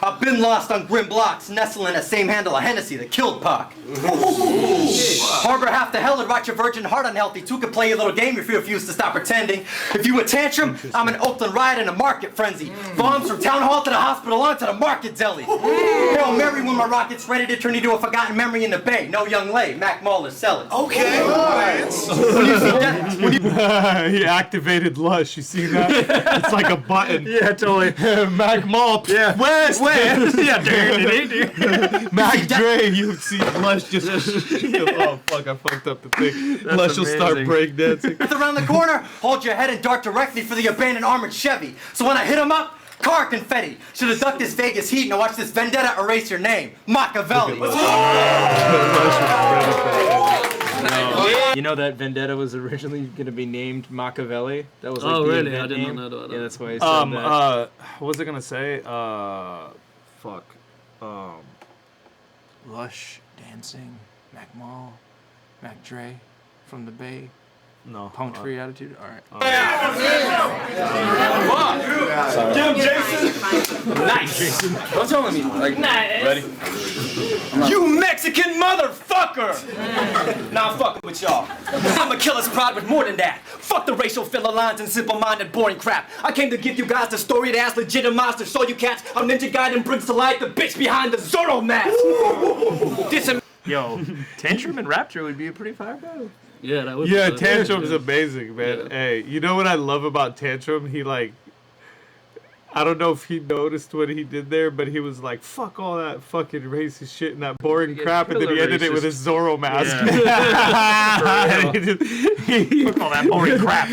I've been lost on grim blocks, nestling that same handle of Hennessy that killed Pac. Harbor half the hell and rot your virgin heart unhealthy. Two can play a little game if you refuse to stop pretending. If you a tantrum, I'm an Oakland riot in a market frenzy. Bombs from town hall to the hospital on to the market deli. Hail Mary when my rocket's ready to turn into a forgotten memory in the bay. No young lay, Mac Mahler, sell it. Okay. When you see death, He activated Lush. You see that? It's like a button. Yeah, totally. Mac Mall. Yeah. West. Yeah, dude. Mac Dre. You've seen Lush just. Oh fuck! I fucked up the thing. Lush will start breakdancing. around the corner, hold your head and dart directly for the abandoned armored Chevy. So when I hit him up, car confetti. Should have ducked this Vegas heat and watch this vendetta erase your name. Machiavelli. You know that Vendetta was originally going to be named Machiavelli? That was like Oh, the really? event I did not name. know that. Yeah, that's why he said that. What was I gonna say? Fuck. Lush, dancing, Mac Mall, Mac Dre, from the Bay, No. Palm Tree Attitude. All right. Get him, Jason. Nice. Jason. Don't tell me. Like, ready? You Mexican motherfucker! Nah, I'm fucking with y'all. I'm a killer's pride with more than that. Fuck the racial filler lines and simple-minded boring crap. I came to give you guys the story that has legitimized to show you cats how Ninja Gaiden brings to life the bitch behind the Zorro mask. Yo, Tantrum and Raptor would be a pretty fire battle. Yeah, that would Yeah, be Tantrum's amazing, man. Yeah. Hey, you know what I love about Tantrum? He like, I don't know if he noticed what he did there, but he was like, "Fuck all that fucking racist shit and that boring crap," and then he ended it with his Zorro mask. Fuck all that boring crap.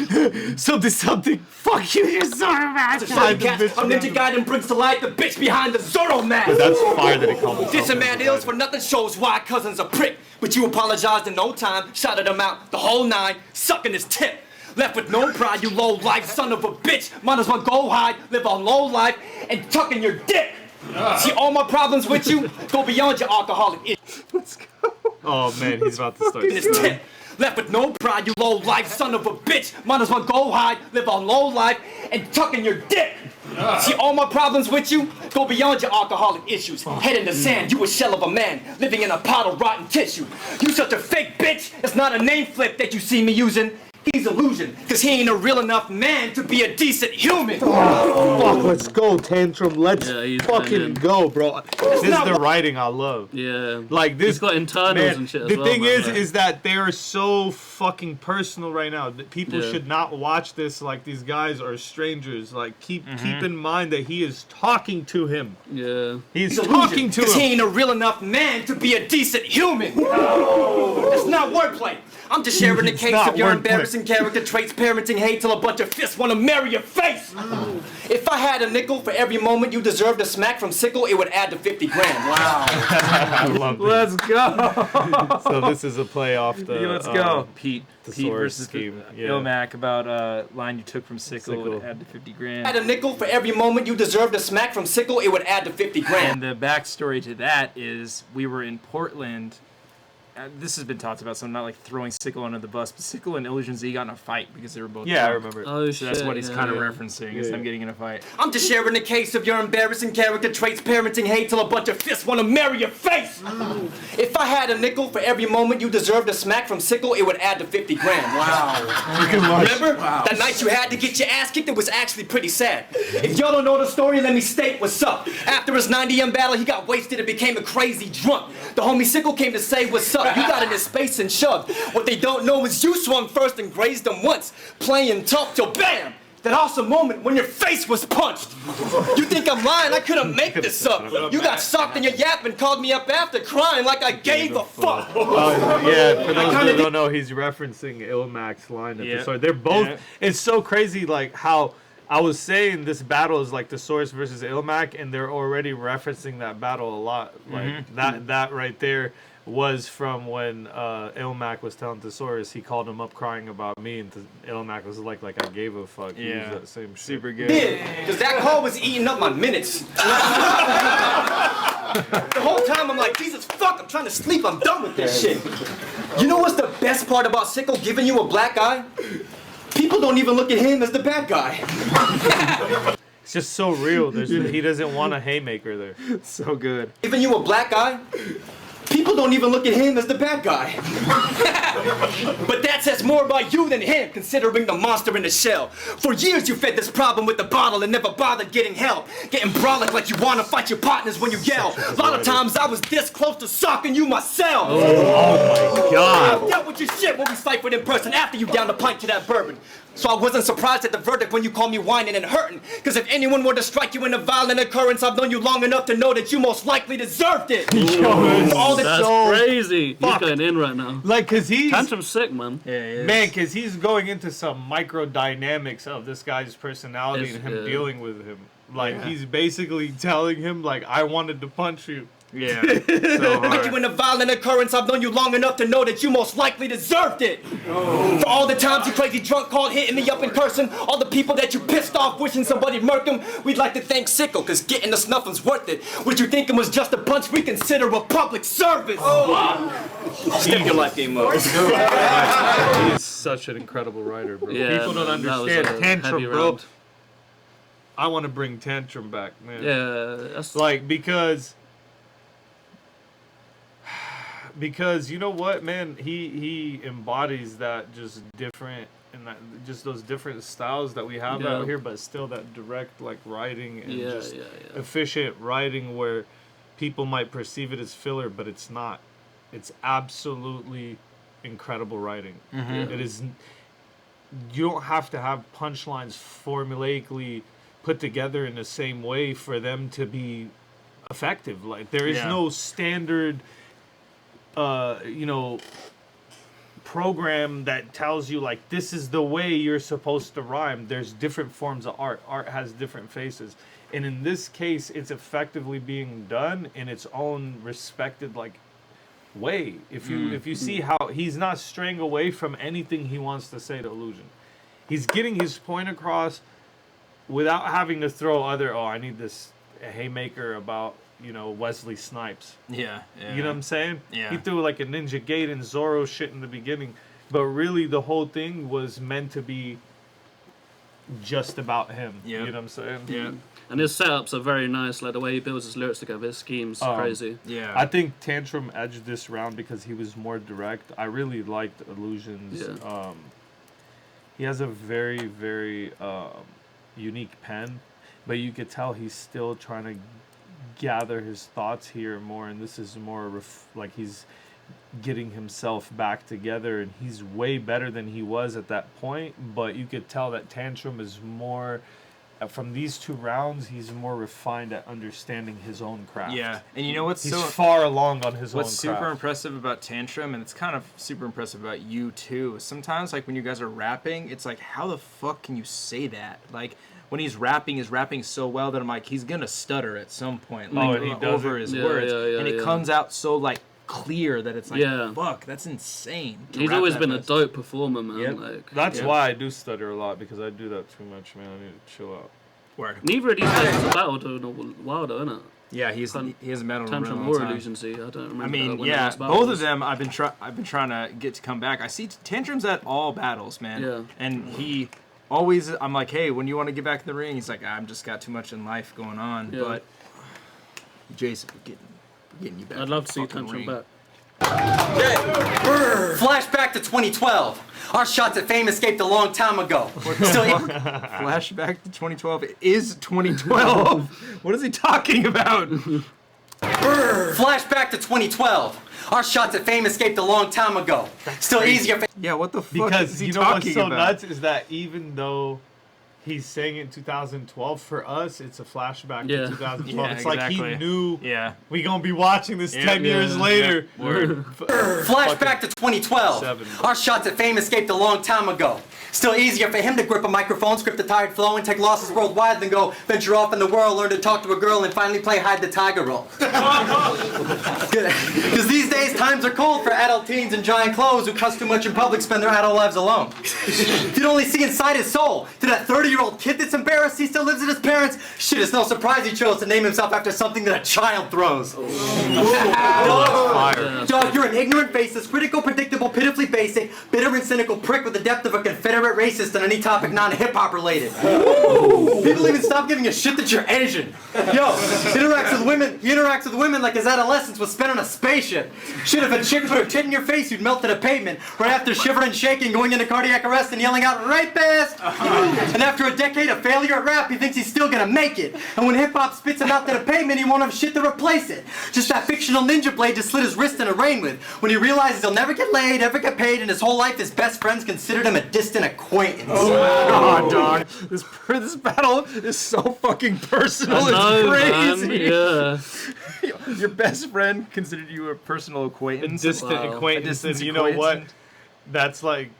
Something. Fuck you, your Zorro mask. How Ninja Gaiden brings to life the bitch behind the Zorro mask. That's fire that he called himself. This a man ills for nothing shows why cousin's a prick. But you apologized in no time, shouted him out the whole nine, sucking his tip. Left with no pride, you low life son of a bitch. Might as well go hide, live a low life, and tuck in your dick. See all my problems with you? Go beyond your alcoholic issues. Let's go. Oh man, he's about to start. In his tip. Left with no pride, you low life son of a bitch. Might as well go hide, live a low life, and tuck in your dick. See all my problems with you? Go beyond your alcoholic issues. Head in the sand, you a shell of a man, living in a pot of rotten tissue. You such a fake bitch, it's not a name flip that you see me using. He's illusion, cause he ain't a real enough man to be a decent human. Fuck, let's go, Tantrum. Let's he's fucking banging. go, bro. This is the writing I love. Yeah. Like this. He's got internals man, and shit as the well, thing man. is that they are so fucking personal right now. That people Yeah. should not watch this like these guys are strangers. Like keep in mind that he is talking to him. Yeah. He's talking to Cause he him. ain't a real enough man to be a decent human. It's not wordplay. I'm just sharing the case not of your wordplay. embarrassing character traits, parenting hate till a bunch of fists wanna marry your face. If I had a nickel for every moment you deserved a smack from Sickle, it would add to 50 grand. Wow. I love it. Let's go. So this is a play off the. Let's go. Pete Source versus scheme. Yeah. Ilmac about line you took from Sickle Sickle. would add to 50 grand. Had a nickel for every moment you deserved a smack from Sickle, it would add to 50 grand. And the backstory to that is we were in Portland. This has been talked about, so I'm not like throwing Sickle under the bus, but Sickle and Illusion Z got in a fight because they were both Yeah, I drunk. remember. Oh, So that's what he's kind of yeah. referencing, is them getting in a fight. I'm just sharing the case of your embarrassing character traits, parenting hate till a bunch of fists wanna marry your face. If I had a nickel for every moment you deserved a smack from Sickle, it would add to 50 grand. Wow. Remember? That night you had to get your ass kicked, it was actually pretty sad. If y'all don't know the story, let me state what's up. After his 90M battle, he got wasted and became a crazy drunk. The homie Sickle came to say what's up. You got in his space and shoved. What they don't know is you swung first and grazed him once, playing tough till bam! That awesome moment when your face was punched. You think I'm lying? I couldn't make this up. You got socked in your yap and called me up after crying like I gave a fuck. Yeah, for those who don't know, he's referencing Ilmac's line at the start. They're both. Yeah. It's so crazy, like how I was saying this battle is like the Source versus Ilmac, and they're already referencing that battle a lot. Like that right there was from when Ilmac was telling Thesaurus, he called him up crying about me, and Ilmac was like I gave a fuck. He Yeah. used that same shit. Super good. Because that call was eating up my minutes. The whole time I'm like, Jesus fuck, I'm trying to sleep, I'm done with this shit. You know what's the best part about Sicko giving you a black eye? People don't even look at him as the bad guy. It's just so real. He doesn't want a haymaker there. So good. Giving you a black eye? People don't even look at him as the bad guy. But that says more about you than him, considering the monster in the shell. For years you fed this problem with the bottle and never bothered getting help. Getting brolic like you want to fight your partners when you yell. A lot of times I was this close to socking you myself. Oh my God. I dealt with your shit when we ciphered in person after you downed a pint to that bourbon. So I wasn't surprised at the verdict when you called me whining and hurting. Cause if anyone were to strike you in a violent occurrence, I've known you long enough to know that you most likely deserved it. That's crazy. He's going in right now. Like, cause he's Tantrum's sick, man. Yeah, he is. Man, cause he's going into some micro dynamics of this guy's personality and him dealing with him. Like he's basically telling him like, I wanted to punch you. Yeah. So Like you in a violent occurrence, I've known you long enough to know that you most likely deserved it. For all the times you crazy drunk called hitting me up in person, all the people that you pissed off wishing somebody'd murk them, we'd like to thank Sicko, cause getting the snuffing's worth it. What you thinking was just a punch we consider a public service. Step your life game up. He's such an incredible writer, bro. Yeah, People don't man, that was understand a Tantrum, heavy bro. round. I want to bring Tantrum back, man. Yeah, that's Like, because you know what, man, he embodies that just different and that just those different styles that we have out here, but still that direct like writing and just efficient writing where people might perceive it as filler, but it's not. It's absolutely incredible writing. It is. You don't have to have punchlines formulaically put together in the same way for them to be effective. Like there is no standard program that tells you like this is the way you're supposed to rhyme. There's different forms of art. Art has different faces, and in this case it's effectively being done in its own respected like way. If you see how he's not straying away from anything he wants to say to Illusion, he's getting his point across without having to throw other I need this haymaker about Wesley Snipes. Yeah. You know what I'm saying? Yeah. He threw like a Ninja Gaiden Zoro shit in the beginning, but really the whole thing was meant to be just about him. You know what I'm saying? Yeah. And his setups are very nice, like the way he builds his lyrics together, his schemes, crazy. Yeah. I think Tantrum edged this round because he was more direct. I really liked Illusion's. Yeah. He has a very, very unique pen, but you could tell he's still trying to gather his thoughts here more, and this is more like he's getting himself back together, and he's way better than he was at that point, but you could tell that Tantrum is more from these two rounds he's more refined at understanding his own craft. Yeah, and you know what's he's so far along on his own what's super craft. impressive about Tantrum, and it's kind of super impressive about you too, sometimes like when you guys are rapping, it's like how the fuck can you say that? Like when he's rapping so well that I'm like, he's gonna stutter at some point, like and he does over it. his words, and it comes out so like clear that it's like, fuck, that's insane. He's always been a dope performer, man. Like, that's why I do stutter a lot, because I do that too much, man. I need to chill out. Word. Neither of these guys has battled in a while, though, isn't it? Yeah, he hasn't battled in a Tantrum really or long time. Illusion C. I don't remember. I mean, when they yeah, last battled. both of them I've been trying to get to come back. I see Tantrum's at all battles, man. Yeah. And he always, I'm like, hey, when you want to get back in the ring? He's like, I've just got too much in life going on. Yeah. But Jason, we're getting you back. I'd love to see in the fucking Tantrum ring. back. Flashback to 2012. Our shots at fame escaped a long time ago. Still, Flashback to 2012. It is 2012. What is he talking about? Flashback to 2012. Our shots at fame escaped a long time ago. Still easier. Yeah, what the fuck Because is he you know what's talking so about? nuts is that even though he's saying it in 2012, for us it's a flashback to 2012. Yeah, it's like he knew we gonna be watching this 10 years later. Flashback to 2012. Our shots at fame escaped a long time ago. Still easier for him to grip a microphone, script a tired flow, and take losses worldwide than go venture off in the world, learn to talk to a girl, and finally play hide the tiger role. Because these days times are cold for adult teens in giant clothes who cuss too much in public, spend their adult lives alone. If you'd only see inside his soul, to that 30-year-old 8-year-old kid that's embarrassed he still lives with his parents? Shit, it's no surprise he chose to name himself after something that a child throws. Dog, you're an ignorant, faceless, critical, predictable, pitifully basic, bitter and cynical prick with the depth of a Confederate racist on any topic non-hip-hop related. People even stop giving a shit that you're Asian. Yo, he interacts with women like his adolescence was spent on a spaceship. Shit, if a chick put her tit in your face, you'd melt to the pavement, right after shivering and shaking, going into cardiac arrest and yelling out, "Rapist!" And after a decade of failure at rap, he thinks he's still gonna make it. And when hip-hop spits him out to the pavement, he won't have shit to replace it. Just that fictional ninja blade just slit his wrist in a rain with. When he realizes he'll never get laid, ever get paid, and his whole life his best friends considered him a distant acquaintance. Oh my god, dog. This battle is so fucking personal. It's crazy. Man. Yeah. Your best friend considered you a personal acquaintance. Distant acquaintance, and you know what? That's like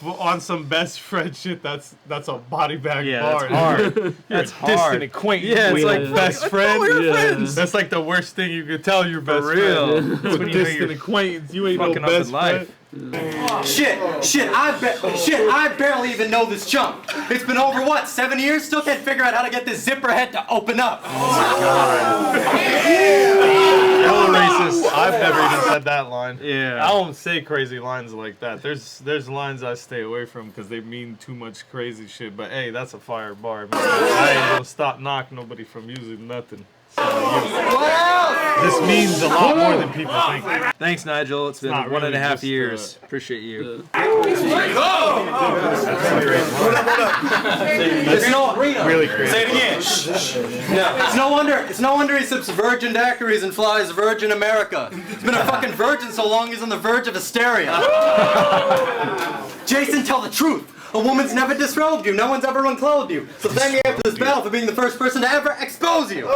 on some best friend shit. That's a body bag bar. That's hard. That's hard. Distant acquaintance. Yeah, it's like best friend. We're friends. That's like the worst thing you could tell your best real. friend. That's when you know Distant you're acquaintance. You ain't no fucking up best in life. friend. Shit, I barely even know this chump. It's been over, what, 7 years? Still can't figure out how to get this zipper head to open up. Hella racist. I've never even said that line. Yeah. I don't say crazy lines like that. There's lines I stay away from because they mean too much crazy shit. But hey, that's a fire bar, man. I ain't gonna stop knock nobody from using nothing. So, this means a lot more than people think. Thanks, Nigel. It's been not 1.5 really years. Appreciate you. Really crazy. Say it again. It's no wonder he sips virgin daiquiris and flies Virgin America. He's been a fucking virgin so long he's on the verge of hysteria. Jason, tell the truth. A woman's never disrobed you. No one's ever unclothed you. So thank you after this battle for being the first person to ever expose you.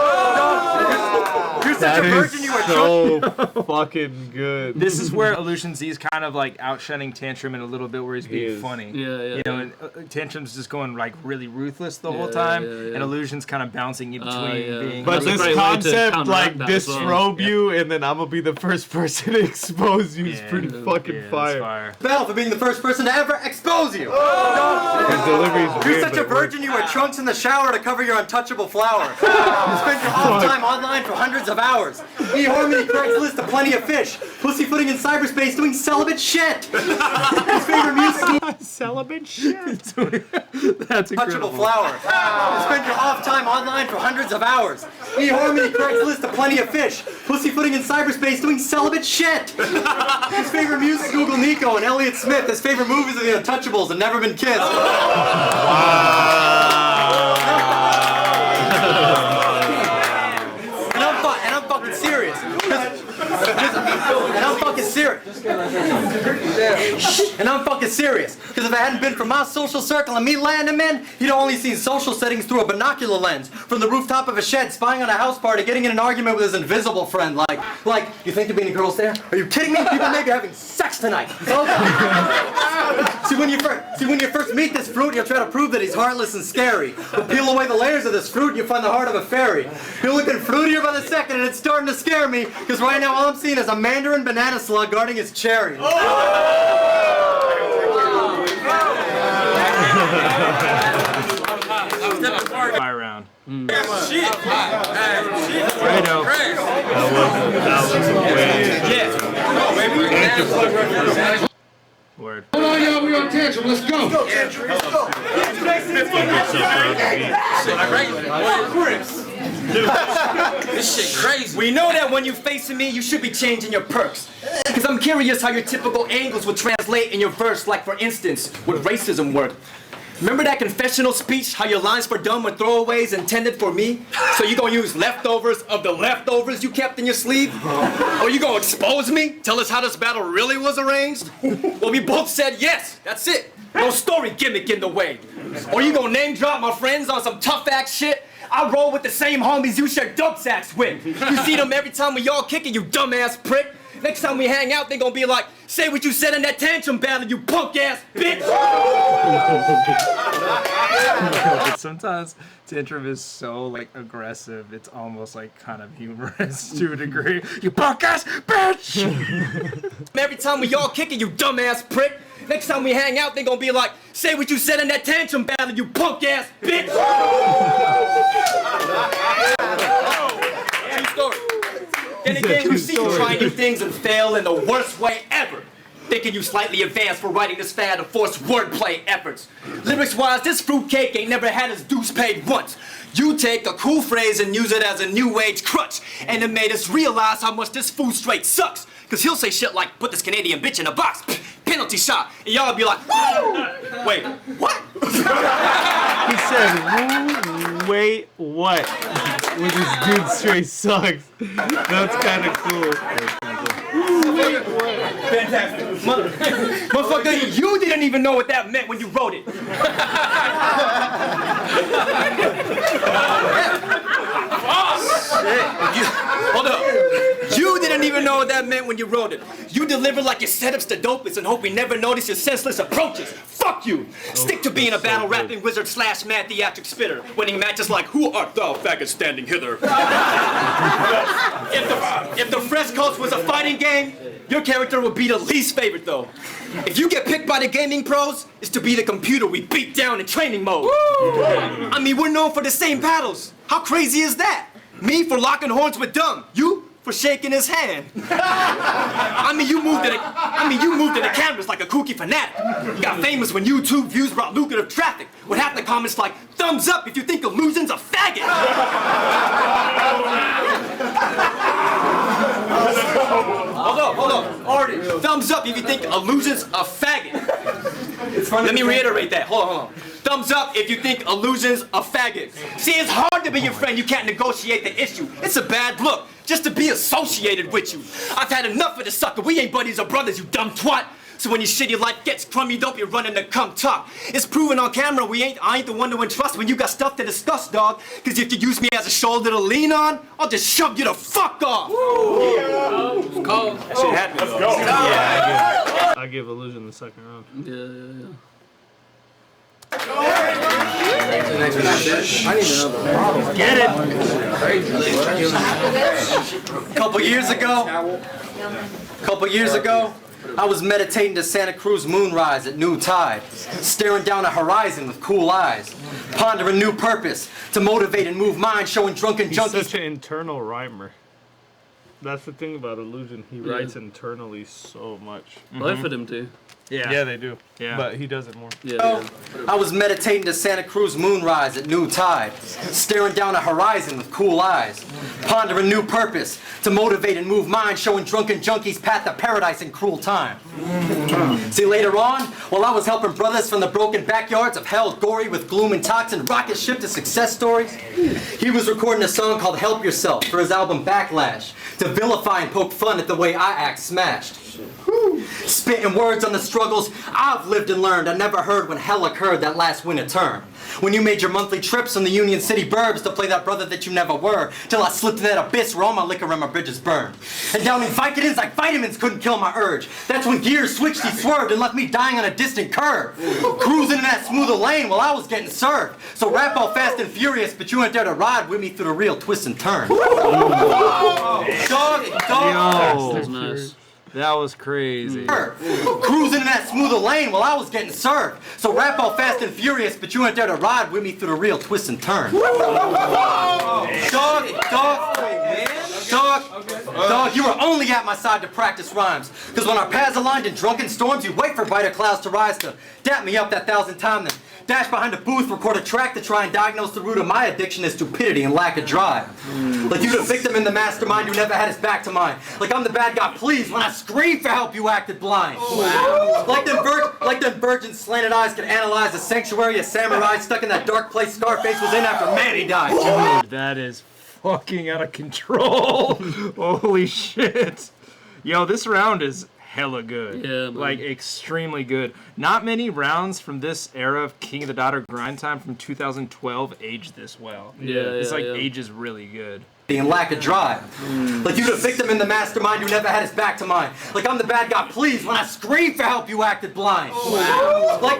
You're such a virgin, you are so fucking good. This is where Illusion Z's kind of like outshining Tantrum in a little bit where he's being funny. Yeah. You know, and Tantrum's just going like really ruthless the whole time, and Illusion's kind of bouncing in between being. But That's a this great way to concept, counteract like, that as well. disrobe you, and then I'm gonna be the first person to expose you is pretty fucking fire. Battle for being the first person to ever expose you. His delivery's You're weird, such a but it virgin, you wear trunks in the shower to cover your untouchable flower. You spend your off time online for hundreds of hours. eHarmony, Craigslist, to plenty of fish. Pussyfooting in cyberspace doing celibate shit. His favorite music. celibate shit. That's incredible. Untouchable flower. You spend your off time online for hundreds of hours. eHarmony, Craigslist, to plenty of fish. Pussyfooting in cyberspace doing celibate shit. His favorite music, Google Nico and Elliott Smith. His favorite movies are The Untouchables and Never Been Kissed. And I'm fucking serious. And I'm fucking serious. Because if it hadn't been for my social circle and me landing him in, he'd only seen social settings through a binocular lens. From the rooftop of a shed, spying on a house party, getting in an argument with his invisible friend. Like, you think there'll be any girls there? Are you kidding me? People may be having sex tonight. See, when you first meet this fruit, you'll try to prove that he's heartless and scary. But peel away the layers of this fruit, and you'll find the heart of a fairy. You're looking fruitier by the second, and it's starting to scare me, because right now all I'm seeing is a mandarin banana slug guarding his cherry. Fire round. Shit. Fredo. Word. Hold on, y'all. We on Tantrum. Let's go. This shit crazy. We know that when you're facing me, you should be changing your perks. Because I'm curious how your typical angles would translate in your verse, like for instance, would racism work? Remember that confessional speech, how your lines for dumb were throwaways intended for me? So you gonna use leftovers of the leftovers you kept in your sleeve? Or you gonna expose me? Tell us how this battle really was arranged? Well, we both said yes, that's it. No story gimmick in the way. Or you gonna name drop my friends on some tough act shit? I roll with the same homies you share dope sacks with. You see them every time we all kicking, you dumbass prick. Next time we hang out, they gonna be like, say what you said in that tantrum battle, you punk ass bitch! But sometimes tantrum is so like aggressive, it's almost like kind of humorous to a degree. You punk ass bitch! Every time we all kick it, you dumbass prick. Next time we hang out, they gonna be like, say what you said in that tantrum battle, you punk ass bitch! True story. Then again, you see you try new things and fail in the worst way ever. Thinking you slightly advanced for writing this fad of forced wordplay efforts. Lyrics-wise, this fruitcake ain't never had his dues paid once. You take a cool phrase and use it as a new age crutch, and it made us realize how much this food straight sucks. Cause he'll say shit like, put this Canadian bitch in a box, penalty shot, and y'all be like, wait, what? He said, wait, what? When this dude straight sucks. That's kind of cool. Fantastic. Motherfucker, you didn't even know what that meant when you wrote it. Hold up. You didn't even know what that meant when you wrote it. You deliver like your setup's the dopest and hope we never notice your senseless approaches. Fuck you. Stick to being a battle rapping wizard / mad theatric spitter, winning matches like, who art thou, faggot, standing hither? If the Fresh Coast was a fighting game, your character would be the least favorite though. If you get picked by the gaming pros, it's to be the computer we beat down in training mode. I mean, we're known for the same battles. How crazy is that? Me for locking horns with Dumb. You for shaking his hand. I mean, you moved to the cameras like a kooky fanatic. You got famous when YouTube views brought lucrative traffic. With half the comments like, thumbs up if you think Illusion's a faggot. Hold up. Already, thumbs up if you think Illusion's a faggot. Let me reiterate that. Hold on. Thumbs up if you think Illusion's a faggot. See, it's hard to be your friend. You can't negotiate the issue. It's a bad look just to be associated with you. I've had enough of this sucker. We ain't buddies or brothers, you dumb twat. So when your shitty life gets crummy, don't be running to come talk. It's proven on camera I ain't the one to entrust when you got stuff to discuss, dog. Cause if you use me as a shoulder to lean on, I'll just shove you the fuck off. It's cold. That shit had me. Let's go. Yeah, I give Illusion the second round. Yeah. Get it. Couple years ago, I was meditating to Santa Cruz moonrise at noon tide, staring down a horizon with cool eyes, pondering new purpose to motivate and move minds, showing drunken junkies. He's such an internal rhymer. That's the thing about Illusion. He writes internally so much. Both of them do. Yeah, they do. Yeah, but he does it more. Yeah. I was meditating to Santa Cruz moonrise at noon tide, staring down a horizon with cool eyes, pondering new purpose to motivate and move minds, showing drunken junkies path to paradise in cruel time. See, later on, while I was helping brothers from the broken backyards of hell, gory with gloom and toxin, rocket ship to success stories, he was recording a song called Help Yourself for his album Backlash, to vilify and poke fun at the way I act smashed. Spitting words on the struggles I've lived and learned. I never heard when hell occurred that last winter term. When you made your monthly trips on the Union City burbs to play that brother that you never were, till I slipped in that abyss where all my liquor and my bridges burned. And downing Vicodins like vitamins couldn't kill my urge. That's when gears switched, he swerved and left me dying on a distant curve. Cruising in that smoother lane while I was getting served. So rap all fast and furious, but you ain't there to ride with me through the real twists and turns. Dog. That's nice. That was crazy. Cruising in that smoother lane while I was getting served. So rap all fast and furious, but you ain't there to ride with me through the real twists and turns. Dog, you were only at my side to practice rhymes. Cause when our paths aligned in drunken storms, you wait for brighter clouds to rise to dap me up that 1,000 times, then dash behind a booth, record a track to try and diagnose the root of my addiction as stupidity and lack of drive. Like you the victim in the mastermind who never had his back to mine. Like I'm the bad guy, please, when I screamed for help, you acted blind. Like them virgins slanted eyes could analyze the sanctuary of samurai stuck in that dark place Scarface was in after Manny died. Dude, that is fucking out of control. Holy shit. Yo, this round is hella good. Yeah, man. Like, extremely good. Not many rounds from this era of King of the Dot or Grind Time from 2012 aged this well. It's like ages really good. And lack of drive. Like you the victim in the mastermind who never had his back to mine. Like I'm the bad guy, please, when I screamed for help you acted blind. Wow. Like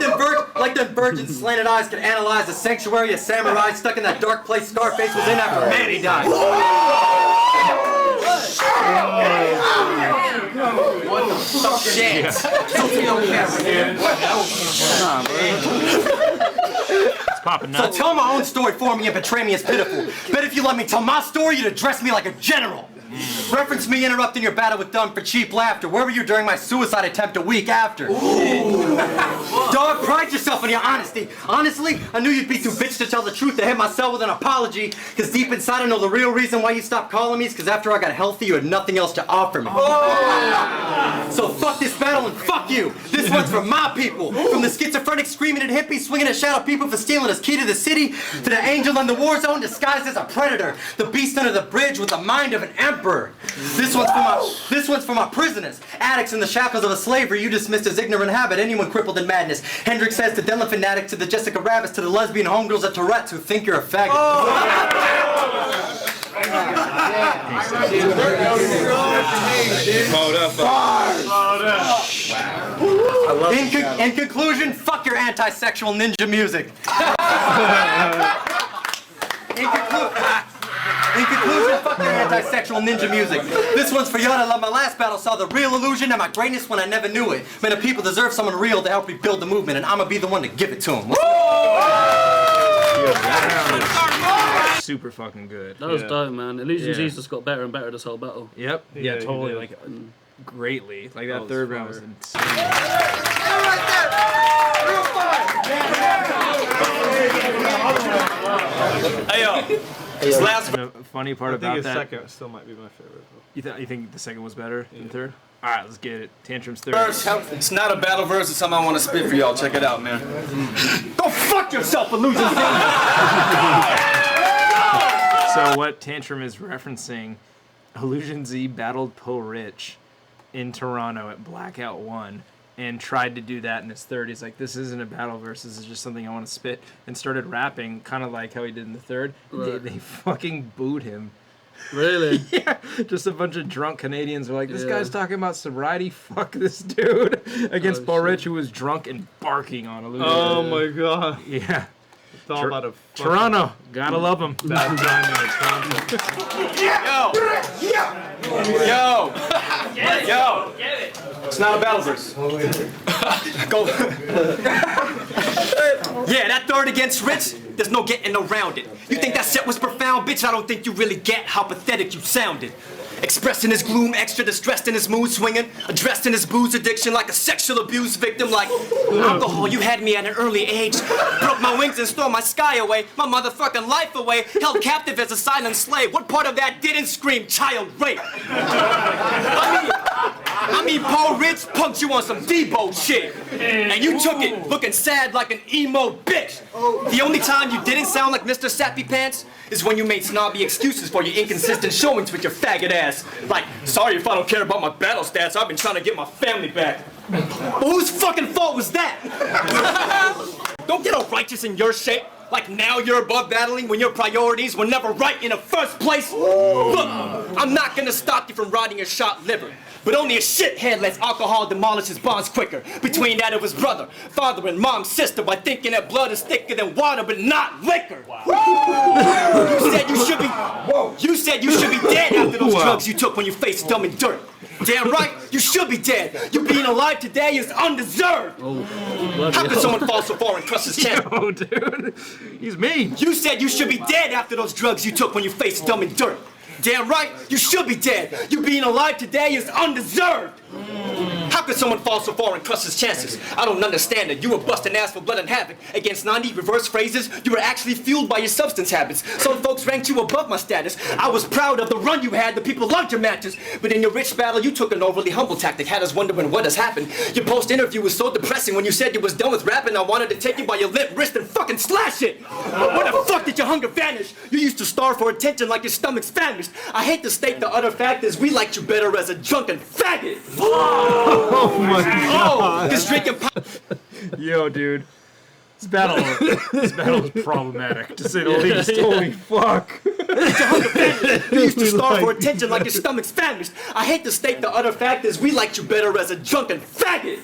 them virgins slanted eyes could analyze the sanctuary of samurai stuck in that dark place Scarface was in after Manny died. What the fuck shit? So tell my own story for me and betray me as pitiful. Bet if you let me tell my story, you'd address me like a general. Reference me interrupting your battle with Dumb for cheap laughter. Where were you during my suicide attempt a week after? Dog, pride yourself on your honesty. Honestly, I knew you'd be too bitch to tell the truth to hit myself with an apology. Cause deep inside I know the real reason why you stopped calling me is cause after I got healthy you had nothing else to offer me. So fuck this battle and fuck you. This one's for my people. From the schizophrenic screaming at hippies swinging at shadow people for stealing his key to the city, to the angel in the war zone disguised as a predator, the beast under the bridge with the mind of an emperor. This one's for my prisoners, addicts in the shackles of a slavery you dismissed as ignorant habit, anyone crippled in madness. Hendrix says to Dylan fanatics, to the Jessica Rabbits, to the lesbian homegirls at Tourette's who think you're a faggot. In conclusion, fuck your anti-sexual ninja music. In conclusion, fuck your anti-sexual ninja music. This one's for y'all that love my last battle, saw the real illusion and my greatness when I never knew it. Man, the people deserve someone real to help rebuild the movement, and I'ma be the one to give it to them. Super fucking good. That was dope, man. Illusions just got better and better this whole battle. Yep. Yeah, totally. Like, greatly. Like, that third round was insane. Hey, yo. This last the funny part about that. Second still might be my favorite. You think the second was better than third? All right, let's get it. Tantrums third. It's not a battle verse, it's something I want to spit for y'all. Check it out, man. Go fuck yourself, Illusions. So what Tantrum is referencing, Illusion Z battled Poe Rich in Toronto at Blackout 1 and tried to do that in his third. He's like, this isn't a battle verse, this is just something I want to spit, and started rapping, kind of like how he did in the third. Right. They fucking booed him. Really? Yeah, just a bunch of drunk Canadians were like, this guy's talking about sobriety, fuck this dude, against Poe Rich, who was drunk and barking on Illusion. Oh my god. Yeah. It's all about a Toronto, gotta love him. Bad time in the Yo! It's not a battle verse. Go. Yeah, that third against Rich, there's no getting around it. You think that set was profound? Bitch, I don't think you really get how pathetic you sounded. Expressing his gloom, extra distressed in his mood swinging, addressed in his booze addiction like a sexual abuse victim, like alcohol, you had me at an early age, broke my wings and stole my sky away, my motherfucking life away, held captive as a silent slave. What part of that didn't scream child rape? I mean, Poe Rich punked you on some Debo shit, and you took it looking sad like an emo bitch. The only time you didn't sound like Mr. Sappy Pants is when you made snobby excuses for your inconsistent showings with your faggot ass. Like, sorry if I don't care about my battle stats, I've been trying to get my family back. But whose fucking fault was that? Don't get all righteous in your shape. Like now you're above battling when your priorities were never right in the first place. Look, I'm not gonna stop you from riding your shot liver. But only a shithead lets alcohol demolish his bonds quicker. Between that of his brother, father, and mom's sister by thinking that blood is thicker than water, but not liquor. You said you should be dead after those drugs you took when you faced Dumb and Dirt. Damn right, you should be dead. You being alive today is undeserved. How could someone fall so far and crush his chest? Oh, dude, he's mean. You said you should be dead after those drugs you took when you faced Dumb and Dirt. Damn right, you should be dead. You being alive today is undeserved. How could someone fall so far and crush his chances? I don't understand it. You were busting ass for blood and havoc. Against 90 reverse phrases, you were actually fueled by your substance habits. Some folks ranked you above my status. I was proud of the run you had, the people loved your matches. But in your rich battle, you took an overly humble tactic, had us wondering what has happened. Your post-interview was so depressing when you said you was done with rapping. I wanted to take you by your limp wrist and fucking slash it. Where the fuck did your hunger vanish? You used to starve for attention like your stomach's famished. I hate to state the utter fact is we liked you better as a drunken faggot. Oh my god. This drinking Yo, dude. This battle is problematic, to say the least. Holy fuck. You used to starve for attention like your stomach's famished. I hate to state the utter fact is we liked you better as a drunken faggot.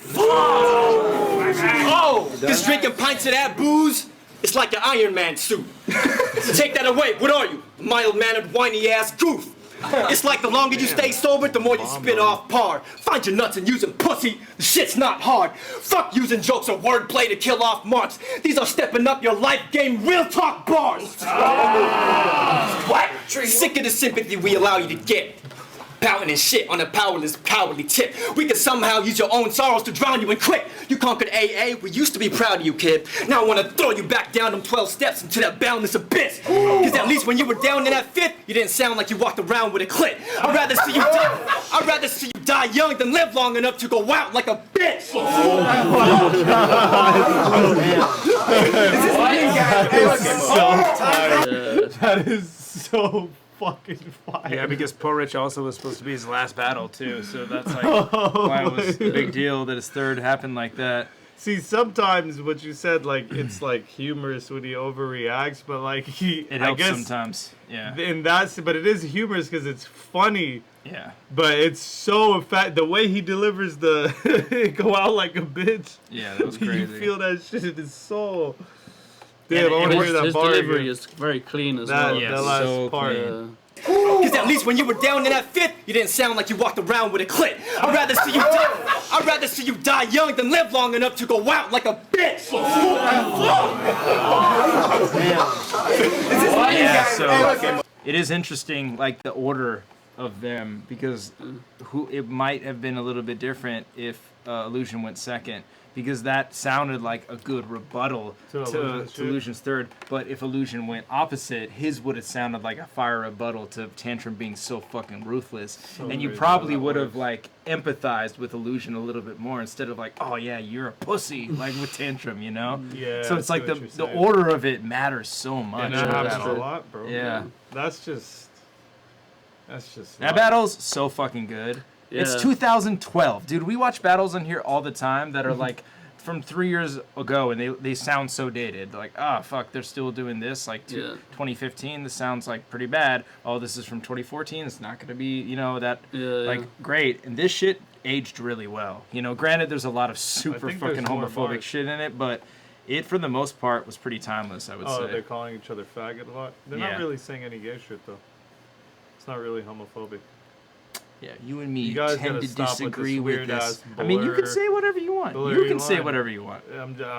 This drinking pints of that booze, it's like an Iron Man suit. Take that away, what are you? A mild-mannered, whiny-ass goof. It's like the longer you stay sober, the more you spit off par. Find your nuts and using pussy, the shit's not hard. Fuck using jokes or wordplay to kill off marks. These are stepping up your life game real talk bars. What? Sick of the sympathy we allow you to get. Pouting and shit on a powerless, cowardly tip. We can somehow use your own sorrows to drown you and quit. You conquered AA, we used to be proud of you, kid. Now I wanna throw you back down them 12 steps into that boundless abyss. Cause at least when you were down in that fifth, you didn't sound like you walked around with a clit. I'd rather see you die young than live long enough to go out like a bitch. That is so fucking fire. Yeah, because Poor Rich also was supposed to be his last battle too, so that's like why it was a big deal that his third happened like that. See, sometimes what you said, like, it's like humorous when he overreacts, but like it helps sometimes. Yeah. But it is humorous because it's funny. Yeah. But it's so the way he delivers the go out like a bitch. Yeah, that was crazy. You feel that shit in his soul. Damn, I want to hear that his bar delivery again. is very clean as well. Yeah, that last so part. Cause at least when you were down in that fifth, you didn't sound like you walked around with a clit. I'd rather see you die young than live long enough to go out like a bitch. Yeah, so it is interesting, like the order of them, because it might have been a little bit different if Illusion went second, because that sounded like a good rebuttal to Illusion's third. But if Illusion went opposite, his would have sounded like a fire rebuttal to Tantrum being so fucking ruthless. And you probably would have like empathized with Illusion a little bit more instead of like, oh yeah, you're a pussy, like with Tantrum, you know? Yeah. So it's like the order of it matters so much. And that happens a lot, bro. Yeah. That's just that battle's so fucking good. Yeah. It's 2012, dude. We watch battles on here all the time that are like from 3 years ago, and they sound so dated. Like, fuck, they're still doing this. Like 2015, this sounds like pretty bad. Oh, this is from 2014. It's not gonna be, great. And this shit aged really well. You know, granted, there's a lot of super fucking homophobic shit in it, but it for the most part was pretty timeless. I would say. Oh, they're calling each other faggot a lot. They're not really saying any gay shit though. It's not really homophobic. Yeah, you and me you tend to disagree with this. I mean, you can say whatever you want. You can say whatever you want.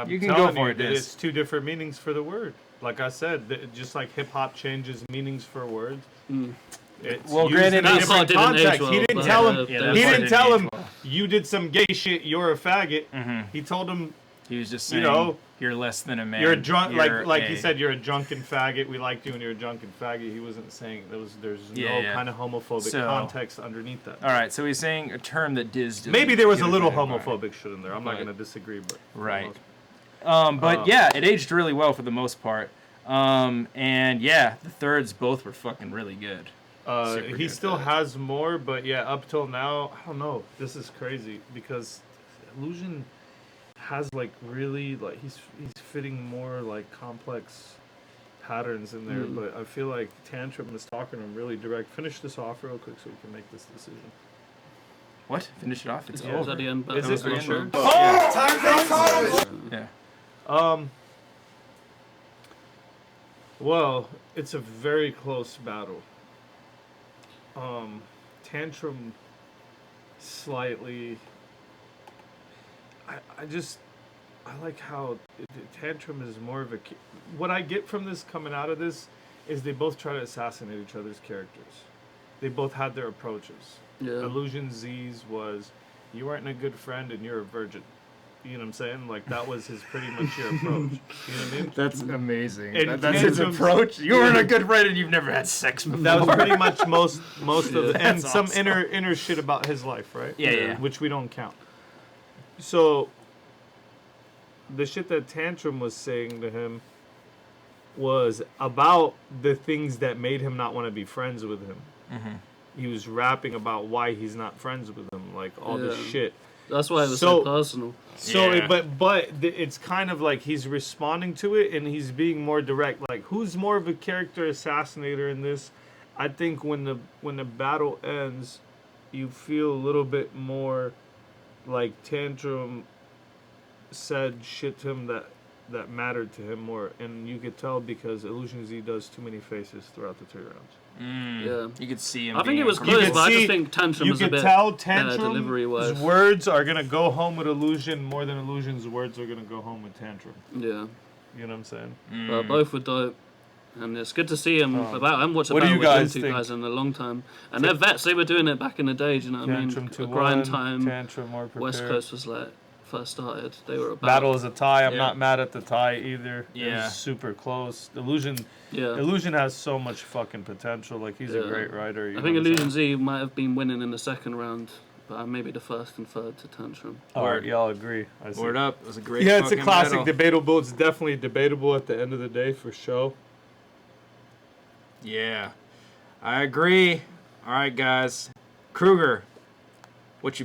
You can go for it. It's two different meanings for the word. Like I said, just like hip hop changes meanings for words. Well, granted, in different context. He didn't tell him. He didn't tell him you did some gay shit. You're a faggot. He told him. He was just saying, you're less than a man. You're a drunk, like he said, you're a drunken faggot. We liked you and you're a drunken faggot. He wasn't saying there's no kind of homophobic context underneath that. All right, so he's saying a term that Diz. Maybe there was a little homophobic shit in there. I'm not going to disagree, but right. But yeah, it aged really well for the most part. And yeah, the thirds both were fucking really good. He still has more, but yeah, up till now, I don't know. This is crazy because Illusion has like really like he's fitting more like complex patterns in there, but I feel like Tantrum is talking to him really direct. Finish this off real quick so we can make this decision. What? Finish it off? It's over. Is that the end? Is it? Are you sure? Yeah. Well, it's a very close battle. Tantrum slightly. I like how Tantrum is more of a... What I get from this, coming out of this, is they both try to assassinate each other's characters. They both had their approaches. Yeah. Illusion Z's was, you weren't a good friend and you're a virgin. You know what I'm saying? Like, that was his pretty much your approach. You know what I mean? That's amazing. And That's his approach. You weren't a good friend and you've never had sex before. That was pretty much most of it. And That's some awesome. inner shit about his life, right? Yeah. Which we don't count. So, the shit that Tantrum was saying to him was about the things that made him not want to be friends with him. Mm-hmm. He was rapping about why he's not friends with him, like all this shit. That's why it was so personal. So, but it's kind of like he's responding to it and he's being more direct. Like, who's more of a character assassinator in this? I think when the battle ends, you feel a little bit more like Tantrum said shit to him that mattered to him more, and you could tell because Illusion Z does too many faces throughout the 3 rounds. Yeah, you could see him. I think it was close, but I just think Tantrum was a bit better delivery-wise. His words are gonna go home with Illusion more than Illusion's words are gonna go home with Tantrum. Yeah, you know what I'm saying? But both were dope, and it's good to see him. I haven't watched a What do battle you with guys them two think? guys in a long time, and they're vets. They were doing it back in the day. Do you know what I mean? Tantrum 2-1, Grind time. Tantrum more prepared. West Coast was like first started. They were about Battle is a tie. I'm not mad at the tie either. Yeah. It was super close. Illusion has so much fucking potential. Like, he's a great writer. I think Illusion Z might have been winning in the second round, but maybe the first and third to Tantrum. Y'all agree. I see. Word up. It was a great Yeah, it's a fucking classic battle. debatable. It's definitely debatable at the end of the day for sure. Yeah, I agree. All right, guys. Kruger, what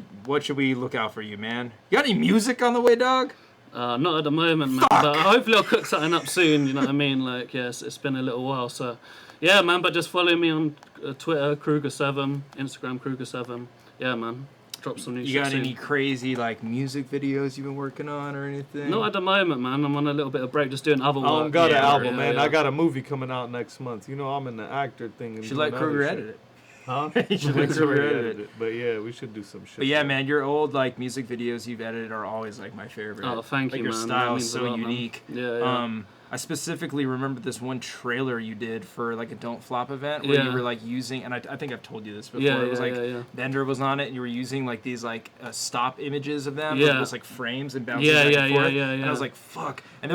should we look out for you, man? You got any music on the way, dog? Not at the moment, man. But hopefully I'll cook something up soon. You know what I mean? Like, yes, it's been a little while. So, yeah, man. But just follow me on Twitter, Kruger7, Instagram, Kruger7. Yeah, man. Drop some new shit You got soon. any crazy like music videos you've been working on or anything? Not at the moment, man. I'm on a little bit of break, just doing other work. I don't got an album, yeah, man. yeah. I got a movie coming out next month. You know, I'm in the actor thing. And You should let doing other Kruger shit. edit it. Huh? You should let Kruger edit it. But yeah, we should do some shit. But yeah, man, your old like music videos you've edited are always like my favorite. Oh, thank like, you, your man. style That is means a so lot, man. unique. Yeah. I specifically remember this one trailer you did for like a Don't Flop event where you were like using, and I think I've told you this before. Yeah, it was like yeah. Bender was on it, and you were using like these like stop images of them, Yeah. like, those like frames and bouncing Yeah, back yeah, and yeah, forth. yeah, And I yeah. was like, fuck. And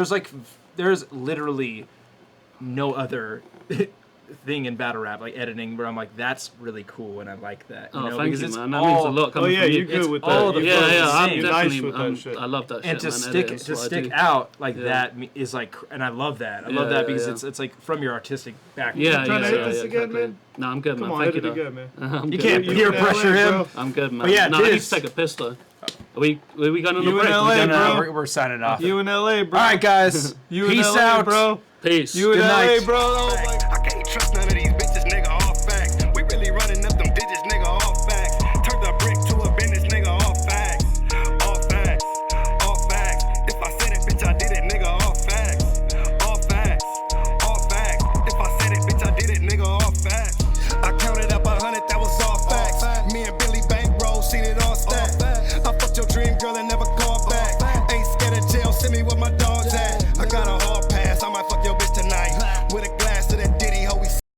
there's literally no other thing in battle rap like editing where I'm like, that's really cool, and I like that. You Oh, know, thank because you, it's man. That all, means a lot coming from you. you're good with all that. the Yeah, I'm same. definitely. I love that shit, And to man. stick Editing's to what I stick do. out like Yeah. that is like, and I love that. I Yeah, love that yeah, because yeah. it's like from your artistic background. Yeah, trying to hit yeah, this yeah, again, exactly. man? No, I'm good, Come man. on, Thank hit you, it though. again, man. I'm You good. can't You peer in LA, pressure him. bro? I'm good, man. But yeah, no, I need Diz. to take a piss though. Are we going on the You in break? LA, No, bro? we're signing off. You in LA, bro? All right, guys. You in Peace LA, out, bro? Peace. You in Good LA, night. bro? Oh my I can't trust